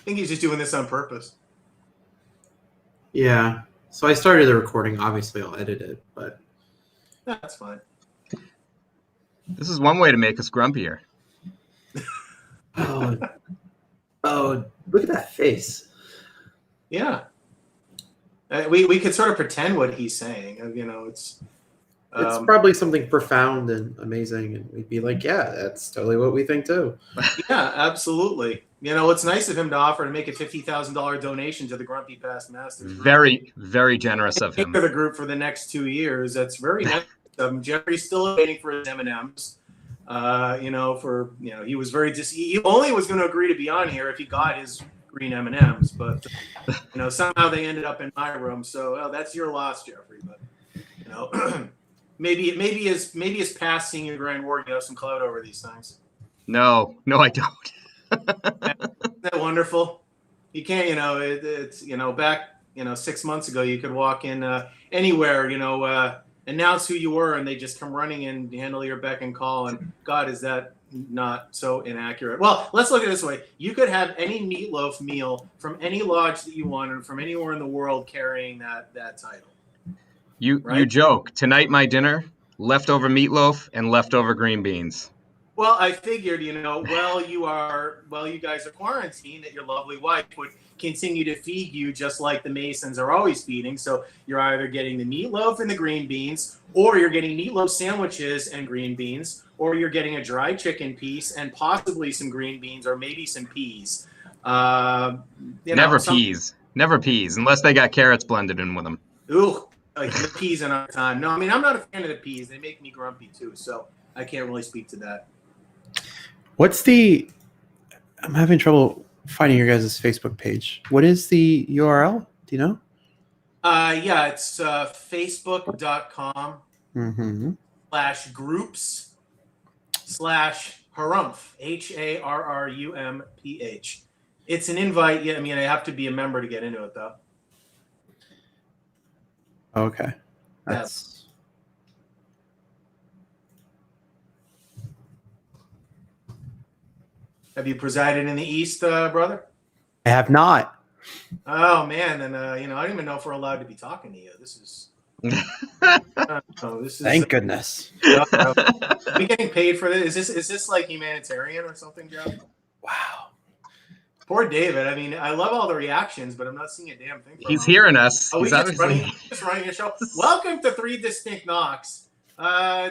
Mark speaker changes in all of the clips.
Speaker 1: think he's just doing this on purpose.
Speaker 2: Yeah. So I started the recording. Obviously, I'll edit it, but
Speaker 1: That's fine.
Speaker 3: This is one way to make us grumpier.
Speaker 2: oh, look at that face.
Speaker 1: Yeah. We could sort of pretend what he's saying. It's
Speaker 2: probably something profound and amazing, and we'd be like, yeah, that's totally what we think too.
Speaker 1: Yeah, absolutely. It's nice of him to offer to make a $50,000 donation to the Grumpy Past Masters.
Speaker 3: Very, very generous of him.
Speaker 1: For the group for the next 2 years. That's very nice of him. Jerry's still waiting for his M&Ms. He was he only was going to agree to be on here if he got his green M&Ms, but somehow they ended up in my room. So that's your loss, Jeffrey. But maybe his past senior grand ward some clout over these things.
Speaker 3: No, I don't.
Speaker 1: Isn't that wonderful? You can't, it's back 6 months ago you could walk in anywhere, announce who you were, and they just come running and handle your beck and call. And God, is that not so inaccurate? Well, let's look at it this way. You could have any meatloaf meal from any lodge that you wanted from anywhere in the world carrying that title.
Speaker 3: You joke. Tonight my dinner, leftover meatloaf and leftover green beans.
Speaker 1: Well, I figured, you guys are quarantined, that your lovely wife would continue to feed you just like the Masons are always feeding. So you're either getting the meatloaf and the green beans, or you're getting meatloaf sandwiches and green beans, or you're getting a dry chicken piece and possibly some green beans or maybe some peas.
Speaker 3: Never peas, unless they got carrots blended in with them.
Speaker 1: Ooh, like the peas in our time. No, I mean, I'm not a fan of the peas. They make me grumpy too, so I can't really speak to that.
Speaker 2: I'm having trouble finding your guys' Facebook page. What is the URL? Do you know?
Speaker 1: Yeah, it's facebook.com /groups/harumph, HARRUMPH. It's an invite. Yeah, I mean, I have to be a member to get into it, though.
Speaker 2: Okay. That's...
Speaker 1: Have you presided in the East, brother?
Speaker 2: I have not.
Speaker 1: Oh man, and I don't even know if we're allowed to be talking to you. This is.
Speaker 2: Thank goodness.
Speaker 1: Are we getting paid for this? Is this like humanitarian or something, Joe?
Speaker 2: Wow.
Speaker 1: Poor David. I mean, I love all the reactions, but I'm not seeing a damn thing.
Speaker 3: He's hearing us.
Speaker 1: He's just running a show. Welcome to Three Distinct Knocks.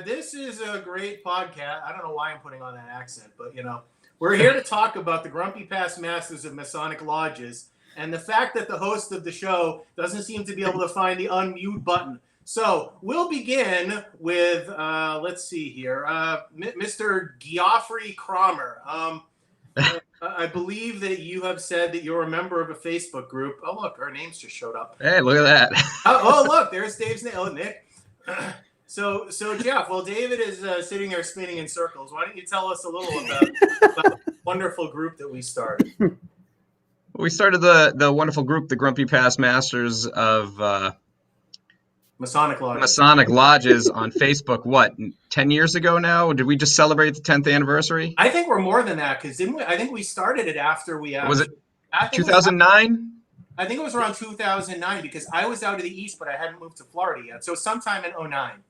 Speaker 1: This is a great podcast. I don't know why I'm putting on that accent, but we're here to talk about the Grumpy Past Masters of Masonic Lodges and the fact that the host of the show doesn't seem to be able to find the unmute button. So we'll begin with, let's see here, Mr. Geoffrey Cromer. I believe that you have said that you're a member of a Facebook group. Oh, look, our names just showed up.
Speaker 3: Hey, look at that.
Speaker 1: Look, there's Dave's name. Oh, Nick. So Jeff, while David is sitting there spinning in circles, why don't you tell us a little about the wonderful group that we started?
Speaker 3: We started the wonderful group, the Grumpy Past Masters of
Speaker 1: Masonic
Speaker 3: Lodges on Facebook. 10 years ago now? Did we just celebrate the 10th anniversary?
Speaker 1: I think we're more than that, because I think we started it after we
Speaker 3: was it 2009?
Speaker 1: I think it was around 2009, because I was out of the East, but I hadn't moved to Florida yet. So sometime in 2009.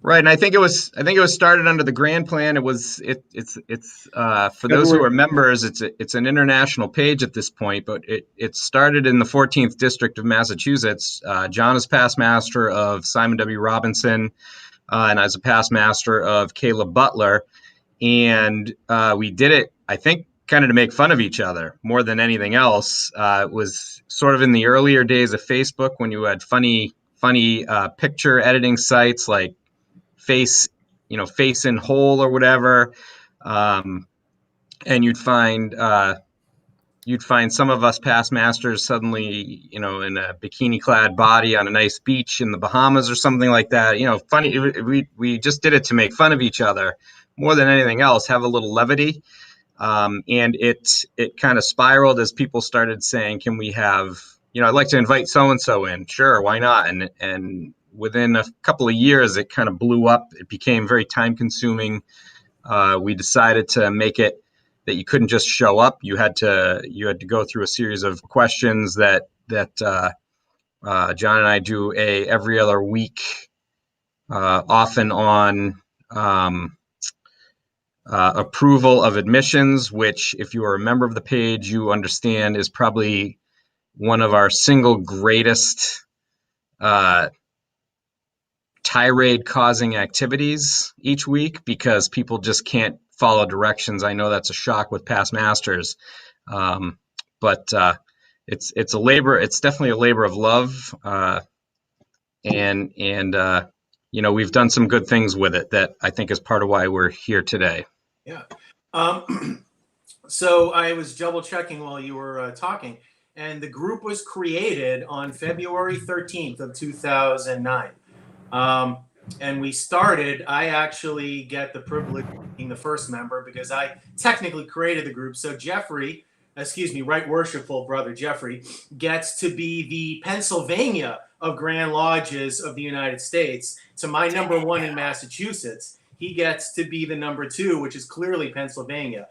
Speaker 3: Right, and I think it was started under the Grand Plan. It's for those who are members, it's an international page at this point, but it started in the 14th District of Massachusetts. John is past master of Simon W. Robinson, and I was a past master of Caleb Butler, and we did it, I think, kind of to make fun of each other more than anything else. It was sort of in the earlier days of Facebook when you had funny picture editing sites like Face in Whole or whatever, and you'd find some of us past masters suddenly, in a bikini-clad body on a nice beach in the Bahamas or something like that. Funny. We just did it to make fun of each other more than anything else, have a little levity, and it kind of spiraled as people started saying, "Can we have? I'd like to invite so and so in. Sure, why not?" And within a couple of years, it kind of blew up. It became very time consuming. We decided to make it that you couldn't just show up. You had to go through a series of questions that John and I do every other week, often on approval of admissions, which, if you are a member of the page, you understand is probably one of our single greatest tirade causing activities each week, because people just can't follow directions. I know that's a shock with past masters, but it's a labor. It's definitely a labor of love, and we've done some good things with it that I think is part of why we're here today.
Speaker 1: Yeah. So I was double checking while you were talking, and the group was created on February 13th of 2009. And we started, I actually get the privilege of being the first member because I technically created the group. So Right Worshipful Brother Jeffrey gets to be the Pennsylvania of Grand Lodges of the United States. To my number one in Massachusetts, he gets to be the number two, which is clearly Pennsylvania,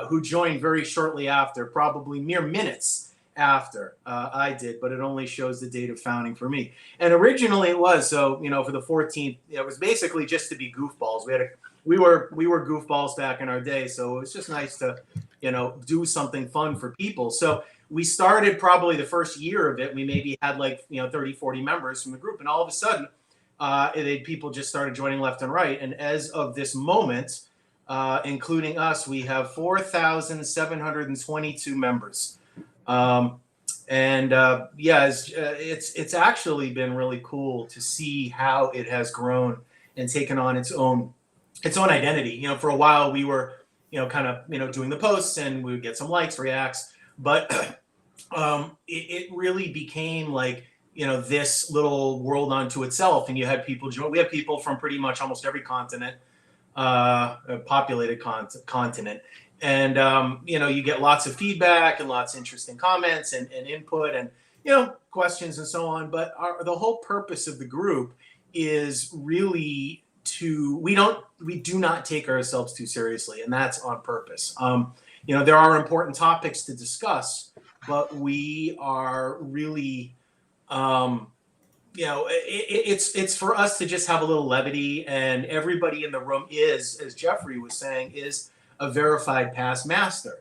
Speaker 1: who joined very shortly after, probably mere minutes after I did, but it only shows the date of founding for me. And originally it was, for the 14th, it was basically just to be goofballs. We were goofballs back in our day, so it was just nice to, do something fun for people. So we started probably the first year of it. We maybe had 30, 40 members from the group, and all of a sudden, people just started joining left and right. And as of this moment, including us, we have 4,722 members. It's actually been really cool to see how it has grown and taken on its own identity. For a while we were, doing the posts and we would get some likes, reacts, but it really became this little world unto itself. And you had people join. We have people from pretty much almost every continent, populated continent. And, you get lots of feedback and lots of interesting comments and input and, questions and so on. But the whole purpose of the group is really we do not take ourselves too seriously. And that's on purpose. There are important topics to discuss, but we are really, it's for us to just have a little levity, and everybody in the room is, as Jeffrey was saying, is a verified past master.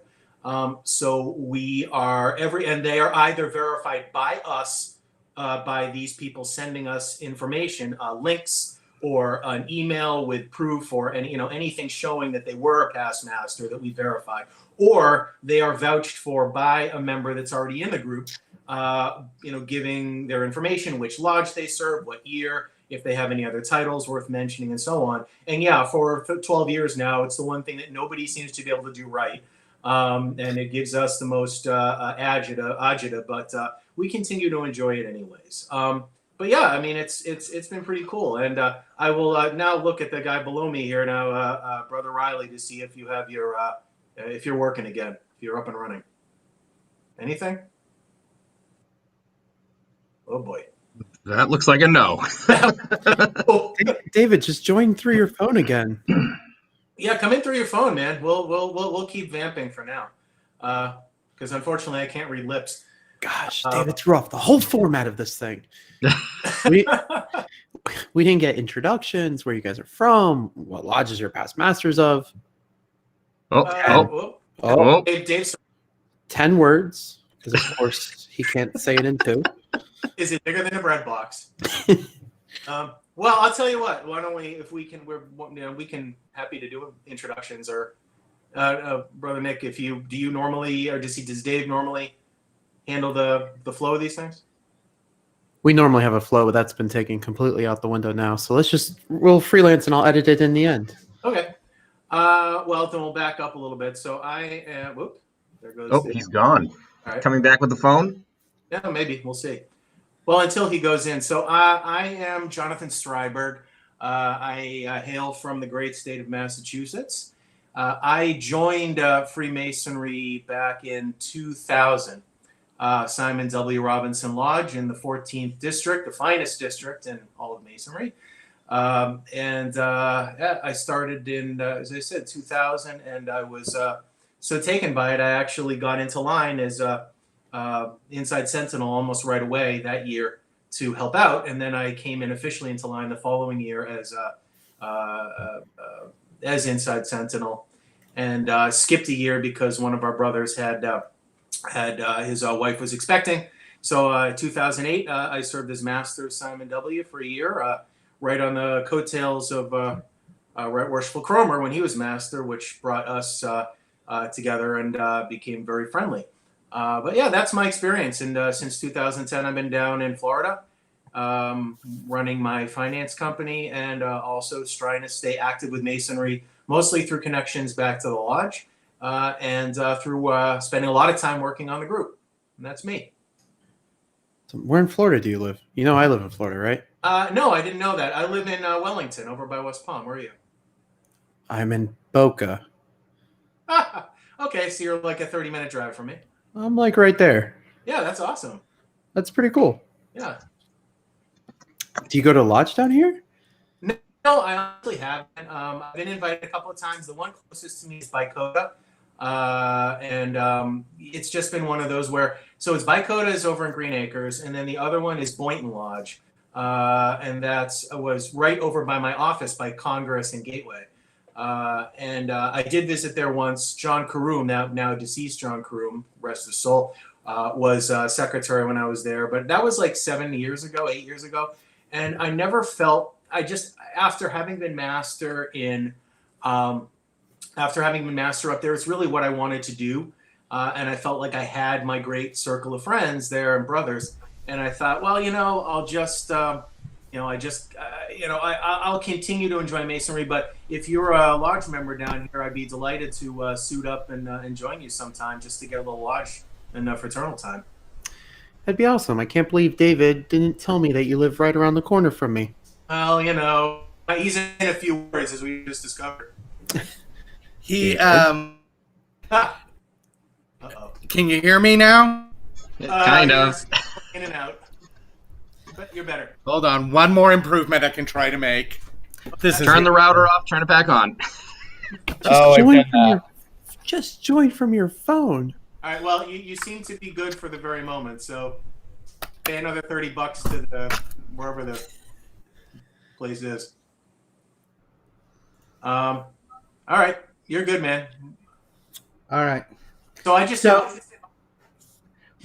Speaker 1: So we are and they are either verified by us, by these people sending us information, links, or an email with proof, or anything showing that they were a past master that we verified, or they are vouched for by a member that's already in the group, giving their information, which lodge they serve, what year, if they have any other titles worth mentioning, and so on. And for 12 years now, it's the one thing that nobody seems to be able to do right. And it gives us the most agita, but we continue to enjoy it anyways. But yeah, it's been pretty cool. And I will now look at the guy below me here now, Brother Riley, to see if you have your, if you're working again, if you're up and running. Anything? Oh boy.
Speaker 3: That looks like a no.
Speaker 2: David, just join through your phone again.
Speaker 1: Yeah, come in through your phone, man. We'll keep vamping for now, because unfortunately I can't read lips.
Speaker 2: Gosh, Dave, it's rough. The whole format of this thing. We didn't get introductions, where you guys are from, what lodges you're past masters of.
Speaker 1: Dave,
Speaker 2: 10 words, because of course he can't say it in 2.
Speaker 1: Is it bigger than a bread box? Well, I'll tell you what. Why don't we, if we can, we can happy to do introductions, or Brother Nick, do you normally, or does Dave normally handle the flow of these things?
Speaker 2: We normally have a flow, but that's been taken completely out the window now. So we'll freelance and I'll edit it in the end.
Speaker 1: Okay. Well, then we'll back up a little bit. So I am, there goes.
Speaker 3: Oh, he's gone. All right. Coming back with the phone?
Speaker 1: Yeah, maybe. We'll see. Well, until he goes in. So I am Jonathan Schreiber. I hail from the great state of Massachusetts. I joined Freemasonry back in 2000. Simon W. Robinson Lodge in the 14th district, the finest district in all of Masonry. I started in, as I said, 2000, and I was so taken by it, I actually got into line as a inside sentinel almost right away that year to help out, and then I came in officially into line the following year as inside sentinel, and skipped a year because one of our brothers had his wife was expecting. So 2008, I served as Master Simon W. for a year, right on the coattails of Right Worshipful Cromer when he was Master, which brought us together and became very friendly. But yeah, that's my experience. And since 2010, I've been down in Florida, running my finance company and also trying to stay active with Masonry, mostly through connections back to the lodge and through spending a lot of time working on the group. And that's me.
Speaker 2: So where in Florida do you live? You know I live in Florida, right?
Speaker 1: No, I didn't know that. I live in Wellington, over by West Palm. Where are you?
Speaker 2: I'm in Boca.
Speaker 1: Okay, so you're like a 30-minute drive from me.
Speaker 2: I'm like right there.
Speaker 1: Yeah, that's awesome.
Speaker 2: That's pretty cool.
Speaker 1: Yeah.
Speaker 2: Do you go to lodge down here?
Speaker 1: No, I honestly haven't. I've been invited a couple of times. The one closest to me is Bicota. And it's just been one of those where, so it's Bicota is over in Green Acres, and then the other one is Boynton Lodge. And that was right over by my office by Congress and Gateway. And I did visit there once. John Karoom, now deceased John Karoom, rest his soul, was secretary when I was there. But that was like 8 years ago. And I never felt, after having been master up there, it's really what I wanted to do. And I felt like I had my great circle of friends there and brothers. And I thought, well, I'll just, I'll continue to enjoy Masonry. But if you're a lodge member down here, I'd be delighted to suit up and join you sometime just to get a little lodge and fraternal time.
Speaker 2: That'd be awesome. I can't believe David didn't tell me that you live right around the corner from me.
Speaker 1: Well, he's in a few words, as we just discovered.
Speaker 4: He
Speaker 1: Uh-oh.
Speaker 4: Can you hear me now?
Speaker 3: Kind of.
Speaker 1: In and out. But you're better.
Speaker 4: Hold on, one more improvement I can try to make.
Speaker 3: Turn the router off, turn it back on.
Speaker 2: Just join from your phone.
Speaker 1: All right. Well, you seem to be good for the very moment. So pay another $30 to wherever the place is. All right. You're good, man.
Speaker 4: All right.
Speaker 1: So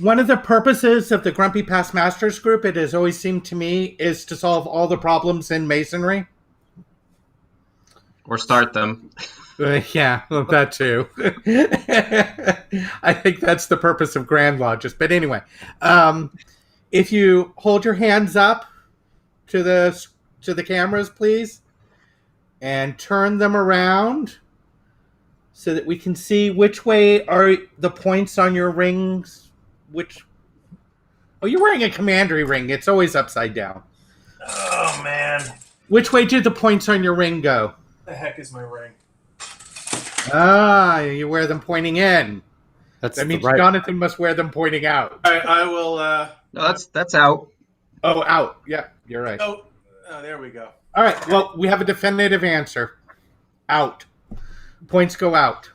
Speaker 4: one of the purposes of the Grumpy Past Masters group, it has always seemed to me, is to solve all the problems in Masonry.
Speaker 3: Or start them.
Speaker 4: Yeah, well, that too. I think that's the purpose of Grand Lodges. But anyway, if you hold your hands up to the cameras, please, and turn them around so that we can see which way are the points on your rings. You're wearing a commandery ring. It's always upside down.
Speaker 1: oh man,
Speaker 4: Which way did the points on your ring go?
Speaker 1: the heck is my ring?
Speaker 4: You wear them pointing in. That means Jonathan must wear them pointing out.
Speaker 1: All right, I will.
Speaker 3: No, that's out.
Speaker 4: Oh, out. Yeah, you're right.
Speaker 1: Oh, there we go.
Speaker 4: All right. Well, we have a definitive answer. Out. Points go out.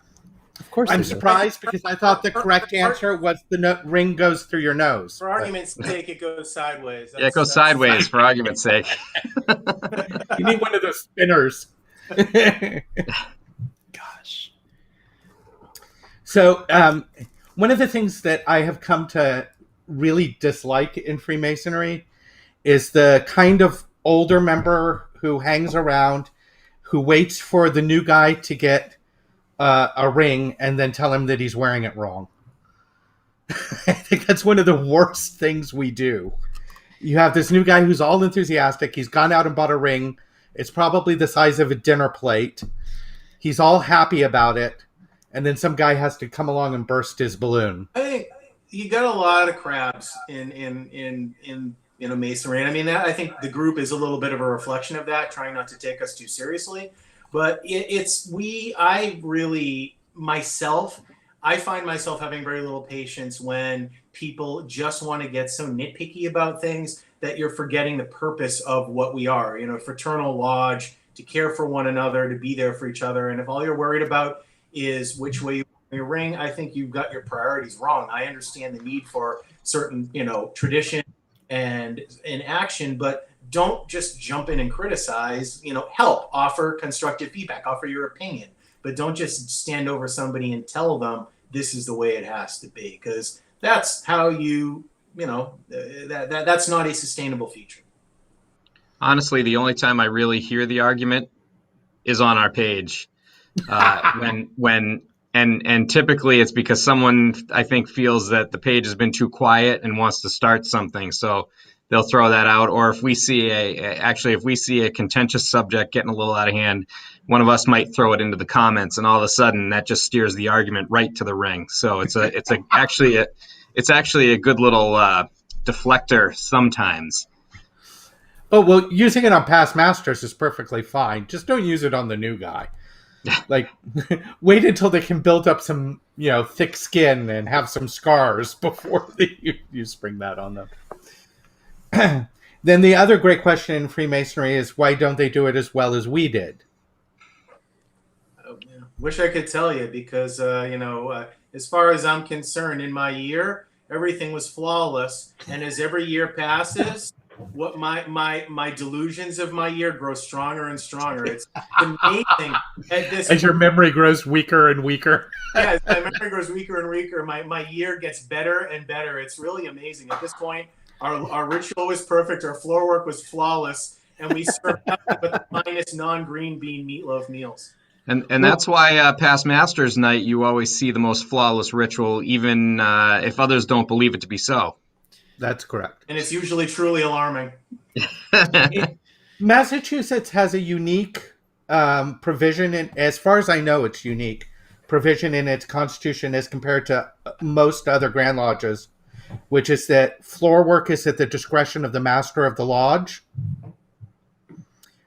Speaker 2: Of course.
Speaker 4: I'm surprised because I thought the correct answer was the ring goes through your nose.
Speaker 1: For argument's sake, it goes sideways.
Speaker 3: Yeah, it goes sideways for argument's sake.
Speaker 4: You need one of those spinners.
Speaker 2: Gosh.
Speaker 4: So, one of the things that I have come to really dislike in Freemasonry is the kind of older member who hangs around, who waits for the new guy to get a ring and then tell him that he's wearing it wrong. I think that's one of the worst things we do. You have this new guy who's all enthusiastic. He's gone out and bought a ring. It's probably the size of a dinner plate. He's all happy about it. And then some guy has to come along and burst his balloon.
Speaker 1: I think you got a lot of crabs in Masonry. And I mean, I think the group is a little bit of a reflection of that, trying not to take us too seriously. But I find myself having very little patience when people just want to get so nitpicky about things that you're forgetting the purpose of what we are. Fraternal lodge, to care for one another, to be there for each other. And if all you're worried about is which way you your ring, I think you've got your priorities wrong. I understand the need for certain, tradition and in action, but don't just jump in and criticize. Help, offer constructive feedback, offer your opinion, but don't just stand over somebody and tell them this is the way it has to be, because that's how that's not a sustainable feature.
Speaker 3: Honestly, the only time I really hear the argument is on our page. And typically it's because someone, I think, feels that the page has been too quiet and wants to start something. So they'll throw that out. Or if we see a contentious subject getting a little out of hand, one of us might throw it into the comments, and all of a sudden that just steers the argument right to the ring. So it's actually a good little deflector sometimes.
Speaker 4: Oh, well, using it on past masters is perfectly fine. Just don't use it on the new guy. Like, wait until they can build up some, thick skin and have some scars before you spring that on them. Then the other great question in Freemasonry is, why don't they do it as well as we did?
Speaker 1: Oh, yeah. Wish I could tell you, because, as far as I'm concerned, in my year, everything was flawless. And as every year passes, what my delusions of my year grow stronger and stronger. It's amazing at this
Speaker 4: as your memory grows weaker and weaker.
Speaker 1: Yeah, as my memory grows weaker and weaker, my year gets better and better. It's really amazing. At this point, our ritual was perfect, our floor work was flawless, and we served up with the minus non-green bean meatloaf meals.
Speaker 3: And that's why past Masters Night, you always see the most flawless ritual, even if others don't believe it to be so.
Speaker 4: That's correct.
Speaker 1: And it's usually truly alarming.
Speaker 4: Massachusetts has a unique provision, as far as I know, it's unique provision in its constitution as compared to most other Grand Lodges, which is that floor work is at the discretion of the master of the lodge.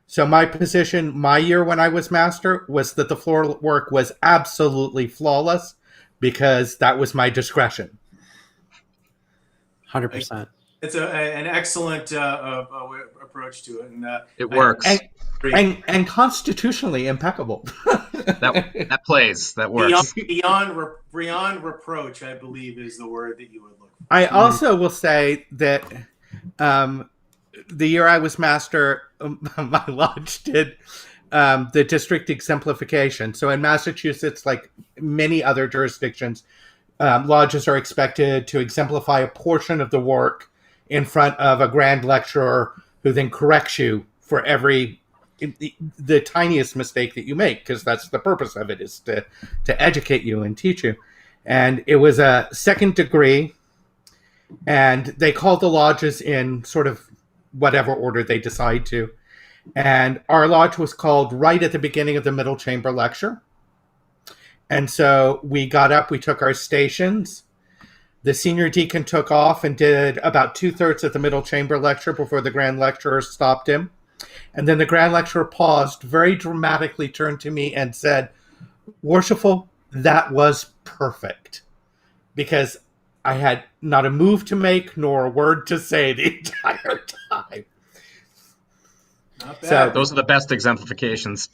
Speaker 4: So my position, my year when I was master, was that the floor work was absolutely flawless because that was my discretion.
Speaker 2: 100%.
Speaker 1: It's an excellent approach to it, and
Speaker 3: it works.
Speaker 4: And constitutionally impeccable.
Speaker 3: that plays. That works.
Speaker 1: Beyond reproach, I believe, is the word that you would look for.
Speaker 4: I also will say that the year I was master, my lodge did the district exemplification. So in Massachusetts, like many other jurisdictions, lodges are expected to exemplify a portion of the work in front of a grand lecturer who then corrects you for the tiniest mistake that you make, because that's the purpose of it, is to educate you and teach you. And it was a second degree, and they called the lodges in sort of whatever order they decide to. And our lodge was called right at the beginning of the middle chamber lecture. And so we got up, we took our stations. The senior deacon took off and did about 2/3 of the middle chamber lecture before the grand lecturer stopped him. And then the grand lecturer paused, very dramatically turned to me and said, "Worshipful, that was perfect." Because I had not a move to make nor a word to say the entire time.
Speaker 1: Not bad.
Speaker 3: So those are the best exemplifications.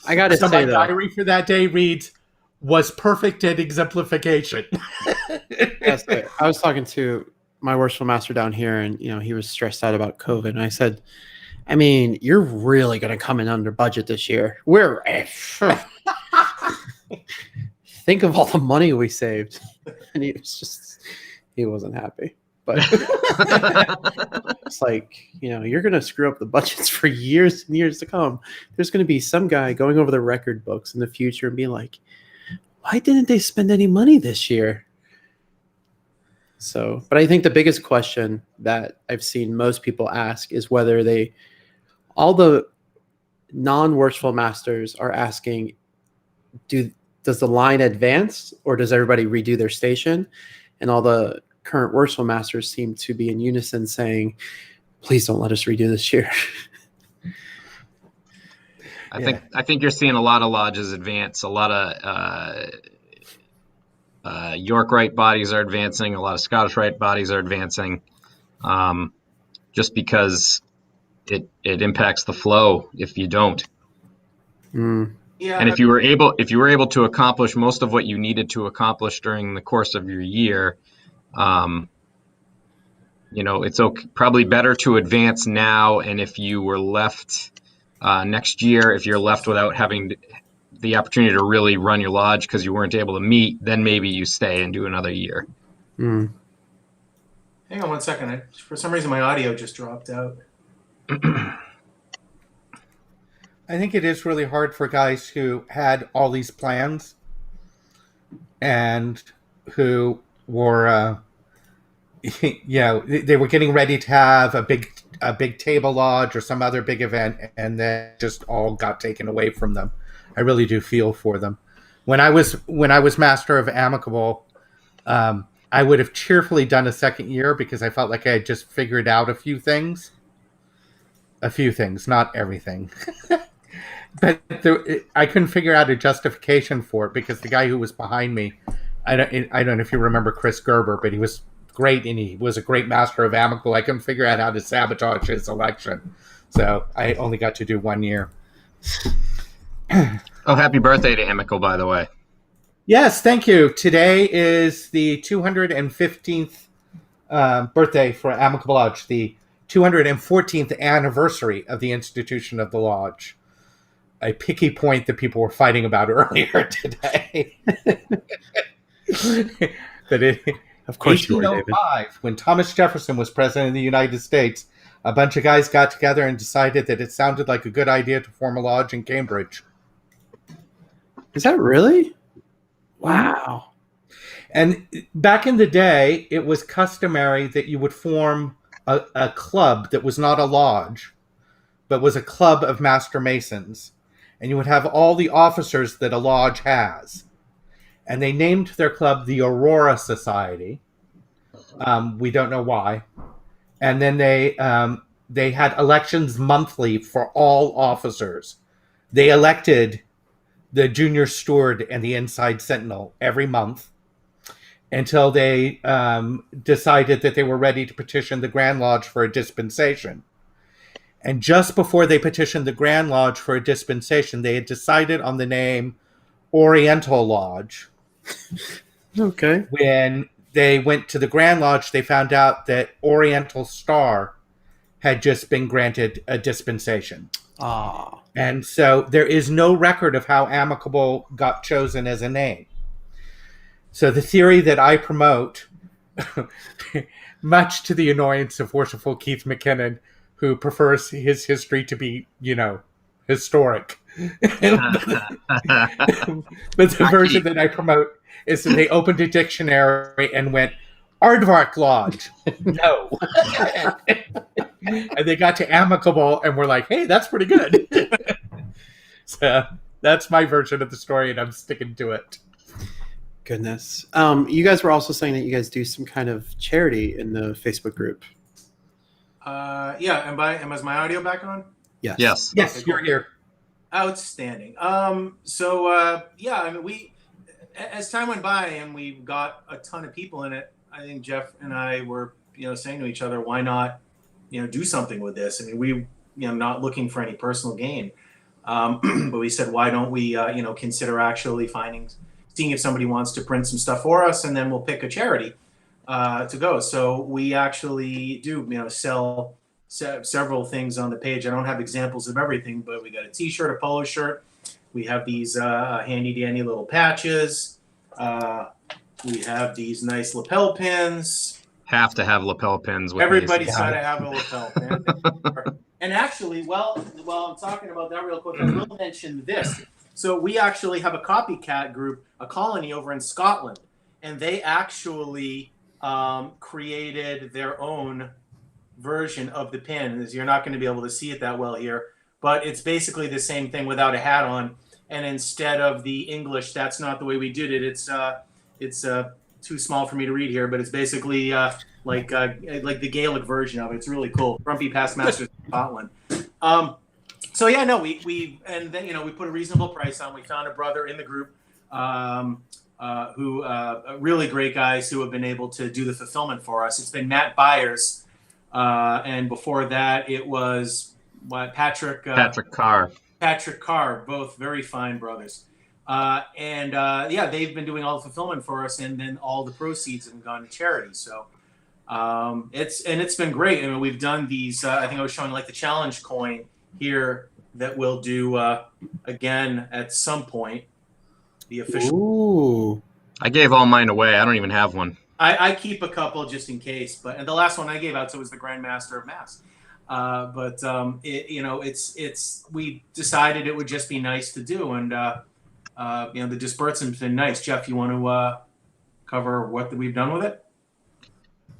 Speaker 2: I got to say,
Speaker 4: my
Speaker 2: though,
Speaker 4: diary for that day reads, "Was perfect at exemplification."
Speaker 2: yes, I was talking to my worshipful master down here, and he was stressed out about COVID, and I said, "I mean, you're really going to come in under budget this year. Think of all the money we saved." And he wasn't happy. But it's like, you're going to screw up the budgets for years and years to come. There's going to be some guy going over the record books in the future and being like, why didn't they spend any money this year? So, but I think the biggest question that I've seen most people ask is whether all the non-worshipful masters are asking, does the line advance, or does everybody redo their station? And all the current worshipful masters seem to be in unison saying, please don't let us redo this year.
Speaker 3: I think you're seeing a lot of lodges advance. A lot of York Rite bodies are advancing. A lot of Scottish Rite bodies are advancing, just because it impacts the flow if you don't.
Speaker 1: Yeah.
Speaker 3: And if you were able to accomplish most of what you needed to accomplish during the course of your year, it's probably better to advance now. And if you were left next year, if you're left without having the opportunity to really run your lodge because you weren't able to meet, then maybe you stay and do another year.
Speaker 2: Mm.
Speaker 1: Hang on one second. For some reason, my audio just dropped out.
Speaker 4: I think it is really hard for guys who had all these plans and who were, they were getting ready to have a big table lodge or some other big event, and then just all got taken away from them. I really do feel for them. When I was master of Amicable, I would have cheerfully done a second year because I felt like I had just figured out a few things, not everything. But I couldn't figure out a justification for it because the guy who was behind me, I don't know if you remember Chris Gerber, but he was great and he was a great master of Amicable. I couldn't figure out how to sabotage his election, so I only got to do 1 year.
Speaker 3: Oh, happy birthday to Amicable, by the way.
Speaker 4: Yes, thank you. Today is the 215th birthday for Amicable Lodge, the 214th anniversary of the institution of the lodge. A picky point that people were fighting about earlier today.
Speaker 2: Of course you were, David.
Speaker 4: 1805, when Thomas Jefferson was president of the United States, a bunch of guys got together and decided that it sounded like a good idea to form a lodge in Cambridge.
Speaker 2: Is that really? Wow.
Speaker 4: And back in the day, it was customary that you would form a club that was not a lodge, but was a club of master masons. And you would have all the officers that a lodge has. And they named their club the Aurora Society. We don't know why. And then they had elections monthly for all officers. They elected the junior steward and the inside sentinel every month until they decided that they were ready to petition the Grand Lodge for a dispensation. And just before they petitioned the Grand Lodge for a dispensation, they had decided on the name Oriental Lodge.
Speaker 2: Okay.
Speaker 4: When they went to the Grand Lodge, they found out that Oriental Star had just been granted a dispensation.
Speaker 2: Ah.
Speaker 4: And so there is no record of how Amicable got chosen as a name. So the theory that I promote, much to the annoyance of worshipful Keith McKinnon, who prefers his history to be, historic. But the version that I promote is that they opened a dictionary and went, Aardvark Lodge. No. And they got to Amicable and were like, hey, that's pretty good. So that's my version of the story, and I'm sticking to it.
Speaker 2: Goodness. You guys were also saying that you guys do some kind of charity in the Facebook group.
Speaker 1: Yeah, and is my audio back on?
Speaker 2: Yes.
Speaker 3: Yes.
Speaker 4: Yes,
Speaker 1: Okay,
Speaker 4: you're
Speaker 1: cool.
Speaker 4: here.
Speaker 1: Outstanding. Yeah, I mean, as time went by and we got a ton of people in it, I think Jeff and I were, saying to each other, why not, do something with this? I mean, we, not looking for any personal gain. But we said, why don't we, consider actually seeing if somebody wants to print some stuff for us, and then we'll pick a charity to go. So we actually do, sell several things on the page. I don't have examples of everything, but we got a t-shirt, a polo shirt. We have these handy dandy little patches. We have these nice lapel pins.
Speaker 3: Have to have lapel pins. With
Speaker 1: Everybody's
Speaker 3: Mason.
Speaker 1: got to have a lapel pin. And actually, while I'm talking about that real quick, I will mention this. So we actually have a copycat group, a colony over in Scotland, and they actually created their own version of the pin. You're not going to be able to see it that well here, but it's basically the same thing without a hat on. And instead of the English, that's not the way we did it. It's too small for me to read here, but it's basically like the Gaelic version of it. It's really cool. Grumpy Past Masters of Scotland. So yeah, no, we and then we put a reasonable price on. We found a brother in the group who really great guys who have been able to do the fulfillment for us. It's been Matt Byers, and before that it was Patrick
Speaker 3: Carr.
Speaker 1: Patrick Carr, both very fine brothers. They've been doing all the fulfillment for us, and then all the proceeds have gone to charity. So it's been great. I mean, we've done these. I think I was showing like the challenge coin here that we'll do again at some point. The official.
Speaker 2: Ooh.
Speaker 3: I gave all mine away. I don't even have one.
Speaker 1: I keep a couple just in case, and the last one I gave out was the Grand Master of Mass. We decided it would just be nice to do, and the disbursement's been nice. Jeff, you want to cover what we've done with it?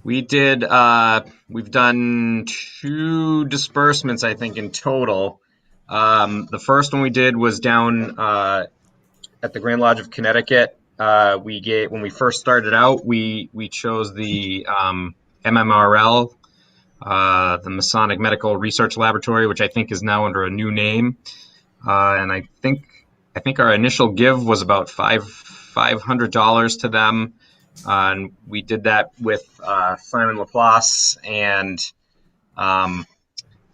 Speaker 3: We did. We've done 2 disbursements, I think, in total. The first one we did was down at the Grand Lodge of Connecticut. When we first started out, we chose the MMRL, the Masonic Medical Research Laboratory, which I think is now under a new name. And I think our initial give was about $500 to them. And we did that with Simon Laplace, and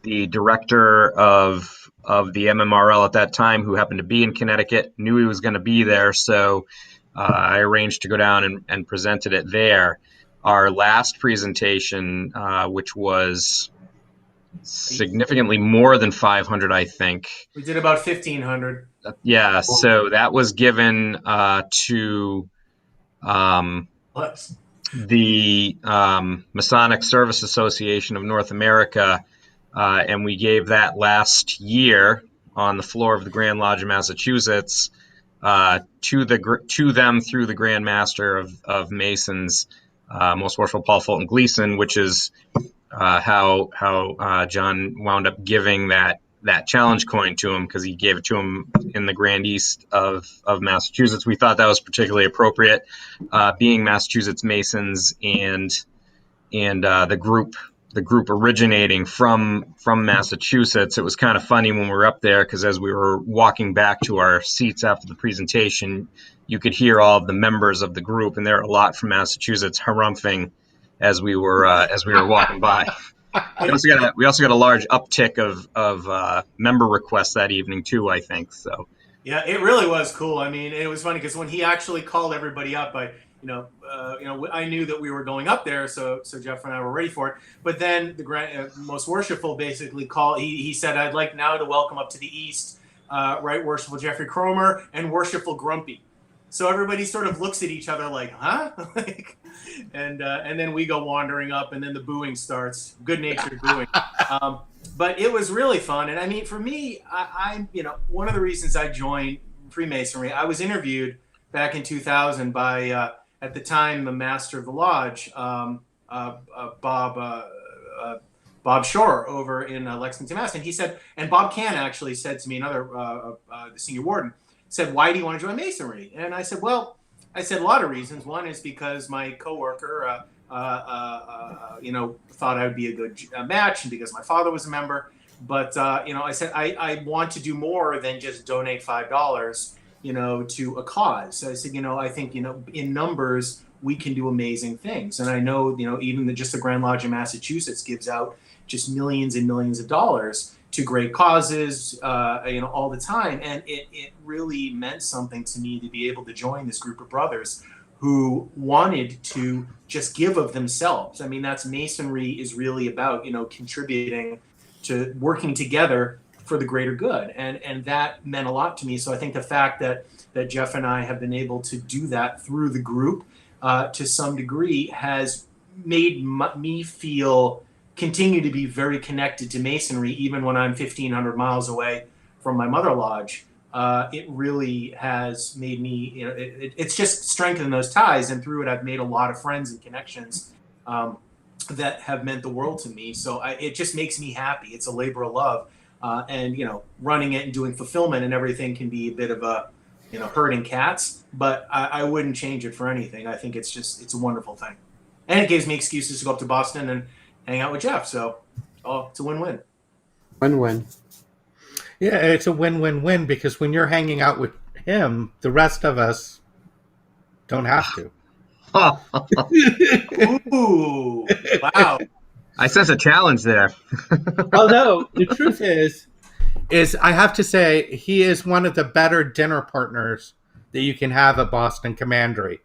Speaker 3: the director of the MMRL at that time, who happened to be in Connecticut, knew he was going to be there. So I arranged to go down and presented it there. Our last presentation, which was significantly more than 500, I think.
Speaker 1: We did about 1,500.
Speaker 3: Yeah, so that was given to the Masonic Service Association of North America, and we gave that last year on the floor of the Grand Lodge of Massachusetts to them through the Grand Master of Masons, Most Worshipful Paul Fulton Gleason, which is how John wound up giving that challenge coin to him, because he gave it to him in the Grand East of Massachusetts. We thought that was particularly appropriate, being Massachusetts Masons and the group originating from Massachusetts. It was kind of funny when we were up there, because as we were walking back to our seats after the presentation, you could hear all of the members of the group, and there are a lot from Massachusetts harumphing as we were walking by. We also got a large uptick of member requests that evening too, I think. So
Speaker 1: yeah, it really was cool. I mean, it was funny because when he actually called everybody up, I knew that we were going up there, so Jeff and I were ready for it. But then the Most Worshipful basically called. He said, "I'd like now to welcome up to the East, Right Worshipful Jeffrey Cromer and Worshipful Grumpy." So everybody sort of looks at each other like, "Huh?" And then we go wandering up, and then the booing starts, good-natured booing. But it was really fun, and I mean, for me, I'm one of the reasons I joined Freemasonry. I was interviewed back in 2000 by at the time the Master of the Lodge, Bob Shore over in Lexington, Mass. And he said, and Bob Can actually said to me, the senior warden, said, "Why do you want to join Masonry?" And I said, "Well," I said, "a lot of reasons. One is because my coworker, thought I would be a good match, and because my father was a member. But I said I want to do more than just donate $5, to a cause." So I said, I think in numbers we can do amazing things, and I know even just the Grand Lodge of Massachusetts gives out just millions and millions of dollars to great causes, all the time. And it really meant something to me to be able to join this group of brothers who wanted to just give of themselves. I mean, that's Masonry is really about, contributing to working together for the greater good. And that meant a lot to me. So I think the fact that Jeff and I have been able to do that through the group to some degree has made me continue to be very connected to Masonry, even when I'm 1,500 miles away from my mother lodge. It really has made me, it's just strengthened those ties. And through it, I've made a lot of friends and connections that have meant the world to me. So it just makes me happy. It's a labor of love. And running it and doing fulfillment and everything can be a bit of a, herding cats, but I wouldn't change it for anything. I think it's a wonderful thing. And it gives me excuses to go up to Boston and hang out with Jeff. So it's a win-win.
Speaker 2: Win-win.
Speaker 4: Yeah, it's a win-win-win, because when you're hanging out with him, the rest of us don't have to.
Speaker 1: Ooh, wow.
Speaker 3: I sense a challenge there.
Speaker 4: Although the truth is, is I have to say he is one of the better dinner partners that you can have at Boston Commandery,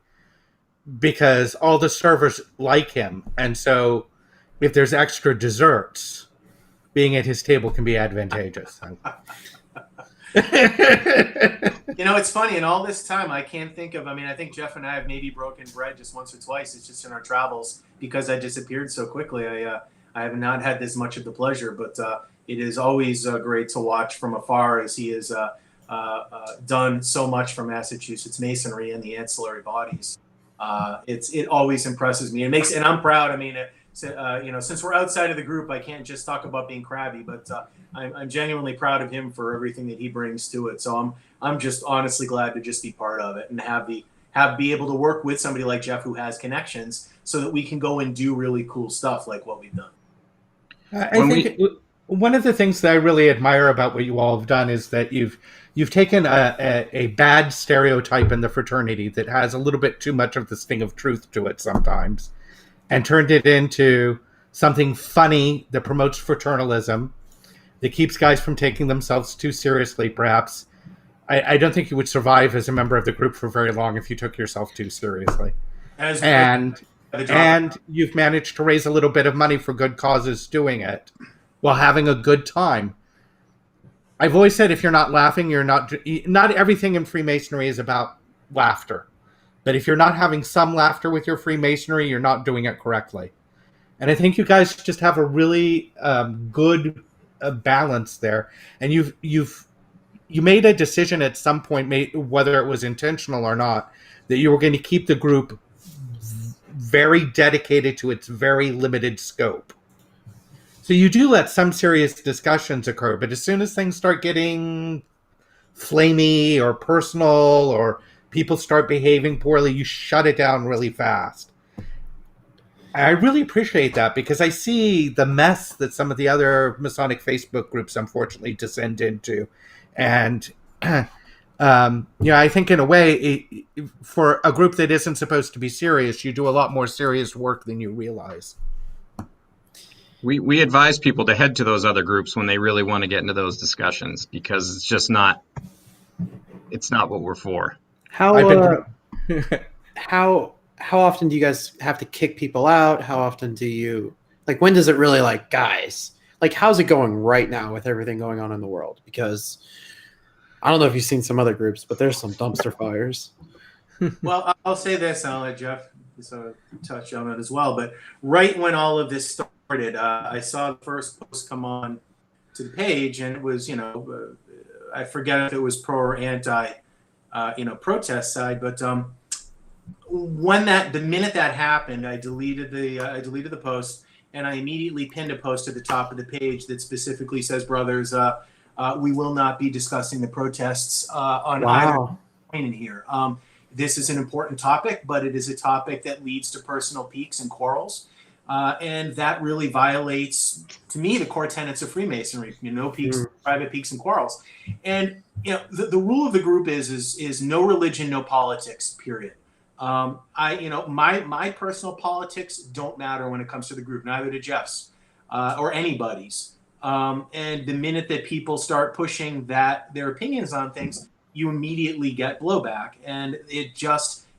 Speaker 4: because all the servers like him, and so if there's extra desserts, being at his table can be advantageous.
Speaker 1: It's funny. In all this time, I can't think of. I mean, I think Jeff and I have maybe broken bread just once or twice. It's just in our travels because I disappeared so quickly. I have not had this much of the pleasure, but it is always great to watch from afar as he has done so much for Massachusetts Masonry and the ancillary bodies. It always impresses me. And I'm proud. I mean, since we're outside of the group, I can't just talk about being crabby, but I'm genuinely proud of him for everything that he brings to it. So I'm just honestly glad to just be part of it and be able to work with somebody like Jeff who has connections, so that we can go and do really cool stuff like what we've done.
Speaker 4: I think one of the things that I really admire about what you all have done is that you've taken a bad stereotype in the fraternity that has a little bit too much of the sting of truth to it sometimes, and turned it into something funny that promotes fraternalism, that keeps guys from taking themselves too seriously, perhaps. I don't think you would survive as a member of the group for very long if you took yourself too seriously. And you've managed to raise a little bit of money for good causes doing it while having a good time. I've always said, if you're not laughing, not everything in Freemasonry is about laughter. But if you're not having some laughter with your Freemasonry, you're not doing it correctly. And I think you guys just have a really good balance there. And you made a decision at some point, whether it was intentional or not, that you were going to keep the group very dedicated to its very limited scope. So you do let some serious discussions occur, but as soon as things start getting flamey or personal, or people start behaving poorly, you shut it down really fast. I really appreciate that, because I see the mess that some of the other Masonic Facebook groups unfortunately descend into. And I think in a way, for a group that isn't supposed to be serious, you do a lot more serious work than you realize.
Speaker 3: We advise people to head to those other groups when they really want to get into those discussions, because it's just not what we're for.
Speaker 2: How often do you guys have to kick people out? How often do you, when does it really, guys, how's it going right now with everything going on in the world? Because I don't know if you've seen some other groups, but there's some dumpster fires.
Speaker 1: Well, I'll say this, and I'll let Jeff touch on it as well. But right when all of this started, I saw the first post come on to the page, and it was, I forget if it was pro or anti, protest side, but the minute that happened, I deleted the post, and I immediately pinned a post at the top of the page that specifically says, brothers, we will not be discussing the protests on either point in here. This is an important topic, but it is a topic that leads to personal peaks and quarrels. And that really violates, to me, the core tenets of Freemasonry. No peaks, private peaks and quarrels. And the rule of the group is no religion, no politics. Period. My personal politics don't matter when it comes to the group. Neither do Jeff's or anybody's. And the minute that people start pushing their opinions on things, you immediately get blowback, and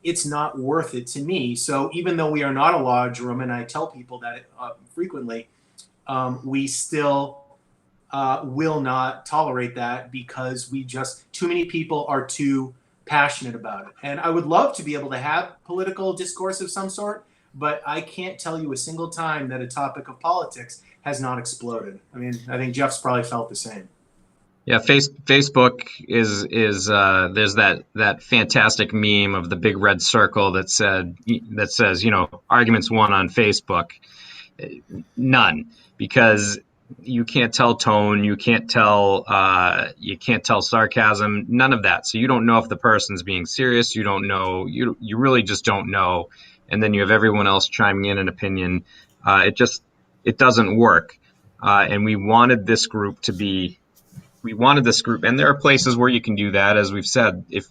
Speaker 1: it's not worth it to me. So even though we are not a lodge room, and I tell people that frequently, we still will not tolerate that, because too many people are too passionate about it. And I would love to be able to have political discourse of some sort, but I can't tell you a single time that a topic of politics has not exploded. I mean, I think Jeff's probably felt the same.
Speaker 3: Yeah, Facebook is there's that fantastic meme of the big red circle that says arguments won on Facebook. None, because you can't tell tone, you can't tell sarcasm, none of that. So you don't know if the person's being serious. You don't know. You really just don't know. And then you have everyone else chiming in an opinion. It doesn't work. And we wanted this group, and there are places where you can do that, as we've said. If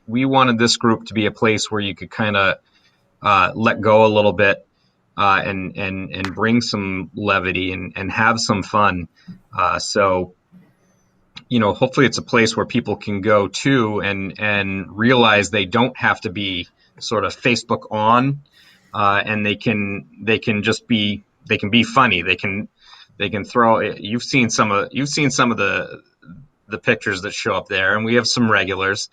Speaker 3: we wanted this group to be a place where you could kind of let go a little bit, and bring some levity and have some fun. So hopefully it's a place where people can go to and realize they don't have to be sort of Facebook on, and they can just be funny. They can throw. You've seen some of the pictures that show up there, and we have some regulars,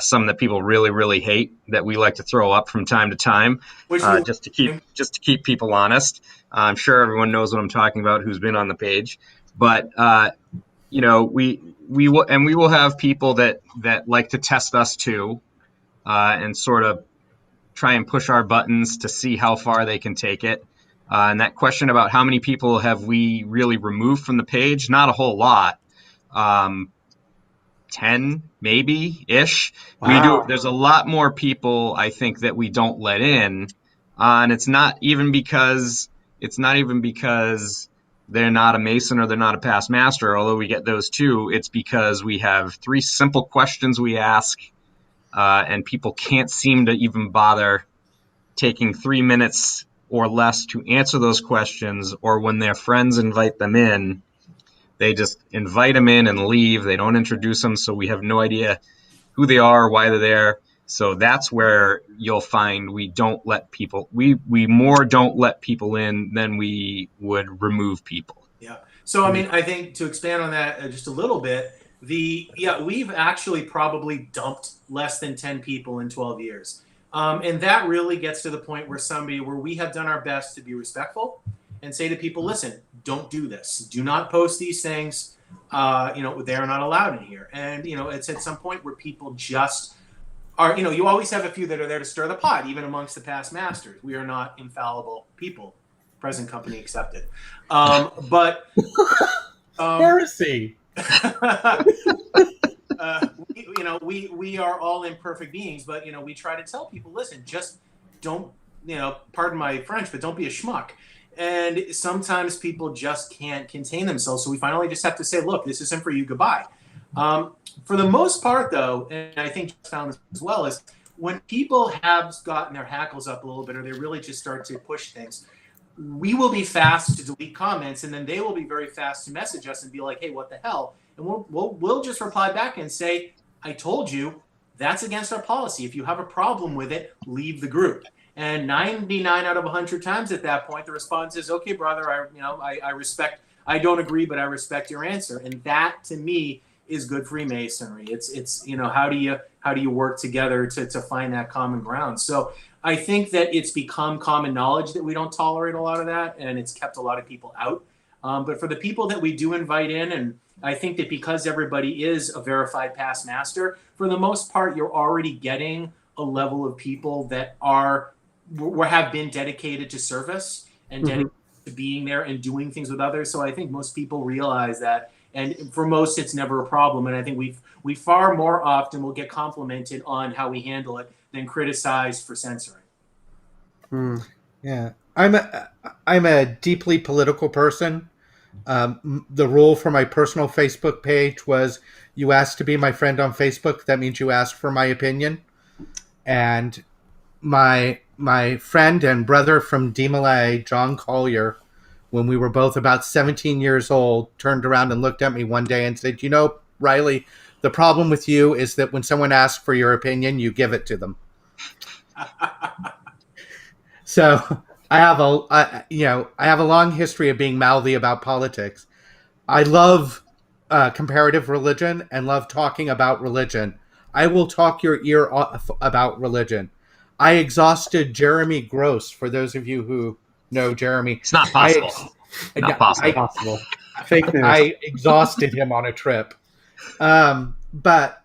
Speaker 3: some that people really, really hate that we like to throw up from time to time, just to keep people honest. I'm sure everyone knows what I'm talking about who's been on the page, but we will have people that like to test us too, and sort of try and push our buttons to see how far they can take it. And that question about how many people have we really removed from the page? Not a whole lot. 10 maybe ish.
Speaker 2: Wow.
Speaker 3: There's a lot more people I think that we don't let in, and it's not even because they're not a Mason or they're not a past master, although we get those too. It's because we have 3 simple questions we ask, and people can't seem to even bother taking 3 minutes or less to answer those questions, or when their friends invite them in, they just invite them in and leave. They don't introduce them, so we have no idea who they are, why they're there. So that's where you'll find we don't let people in than we would remove people.
Speaker 1: Yeah. So, I mean, I think to expand on that just a little bit, we've actually probably dumped less than 10 people in 12 years. And that really gets to the point where we have done our best to be respectful and say to people, listen, don't do this. Do not post these things. They're not allowed in here. And, it's at some point where people just are, you always have a few that are there to stir the pot, even amongst the past masters. We are not infallible people, present company accepted. But
Speaker 4: heresy.
Speaker 1: We are all imperfect beings, but we try to tell people, listen, just don't, pardon my French, but don't be a schmuck. And sometimes people just can't contain themselves, so we finally just have to say, look, this isn't for you, goodbye. For the most part, though, and I think you found this as well, is when people have gotten their hackles up a little bit, or they really just start to push things, we will be fast to delete comments, and then they will be very fast to message us and be like, hey, what the hell? And we'll just reply back and say, I told you, that's against our policy. If you have a problem with it, leave the group. And 99 out of 100 times at that point, the response is, okay, brother, I respect, I don't agree, but I respect your answer. And that, to me, is good Freemasonry. It's how do you work together to find that common ground? So I think that it's become common knowledge that we don't tolerate a lot of that, and it's kept a lot of people out. But for the people that we do invite in, and I think that because everybody is a verified past master, for the most part, you're already getting a level of people that have been dedicated to service and dedicated to being there and doing things with others. So I think most people realize that, and for most, it's never a problem. And I think we far more often will get complimented on how we handle it than criticized for censoring.
Speaker 4: Yeah, I'm a deeply political person. The rule for my personal Facebook page was, you asked to be my friend on Facebook, that means you asked for my opinion. And my friend and brother from DeMolay, John Collier, when we were both about 17 years old, turned around and looked at me one day and said, Riley, the problem with you is that when someone asks for your opinion, you give it to them. So I have a long history of being mouthy about politics. I love comparative religion and love talking about religion. I will talk your ear off about religion. I exhausted Jeremy Gross, for those of you who know Jeremy.
Speaker 3: It's not possible. Not possible.
Speaker 2: Fake news.
Speaker 4: I exhausted him on a trip. But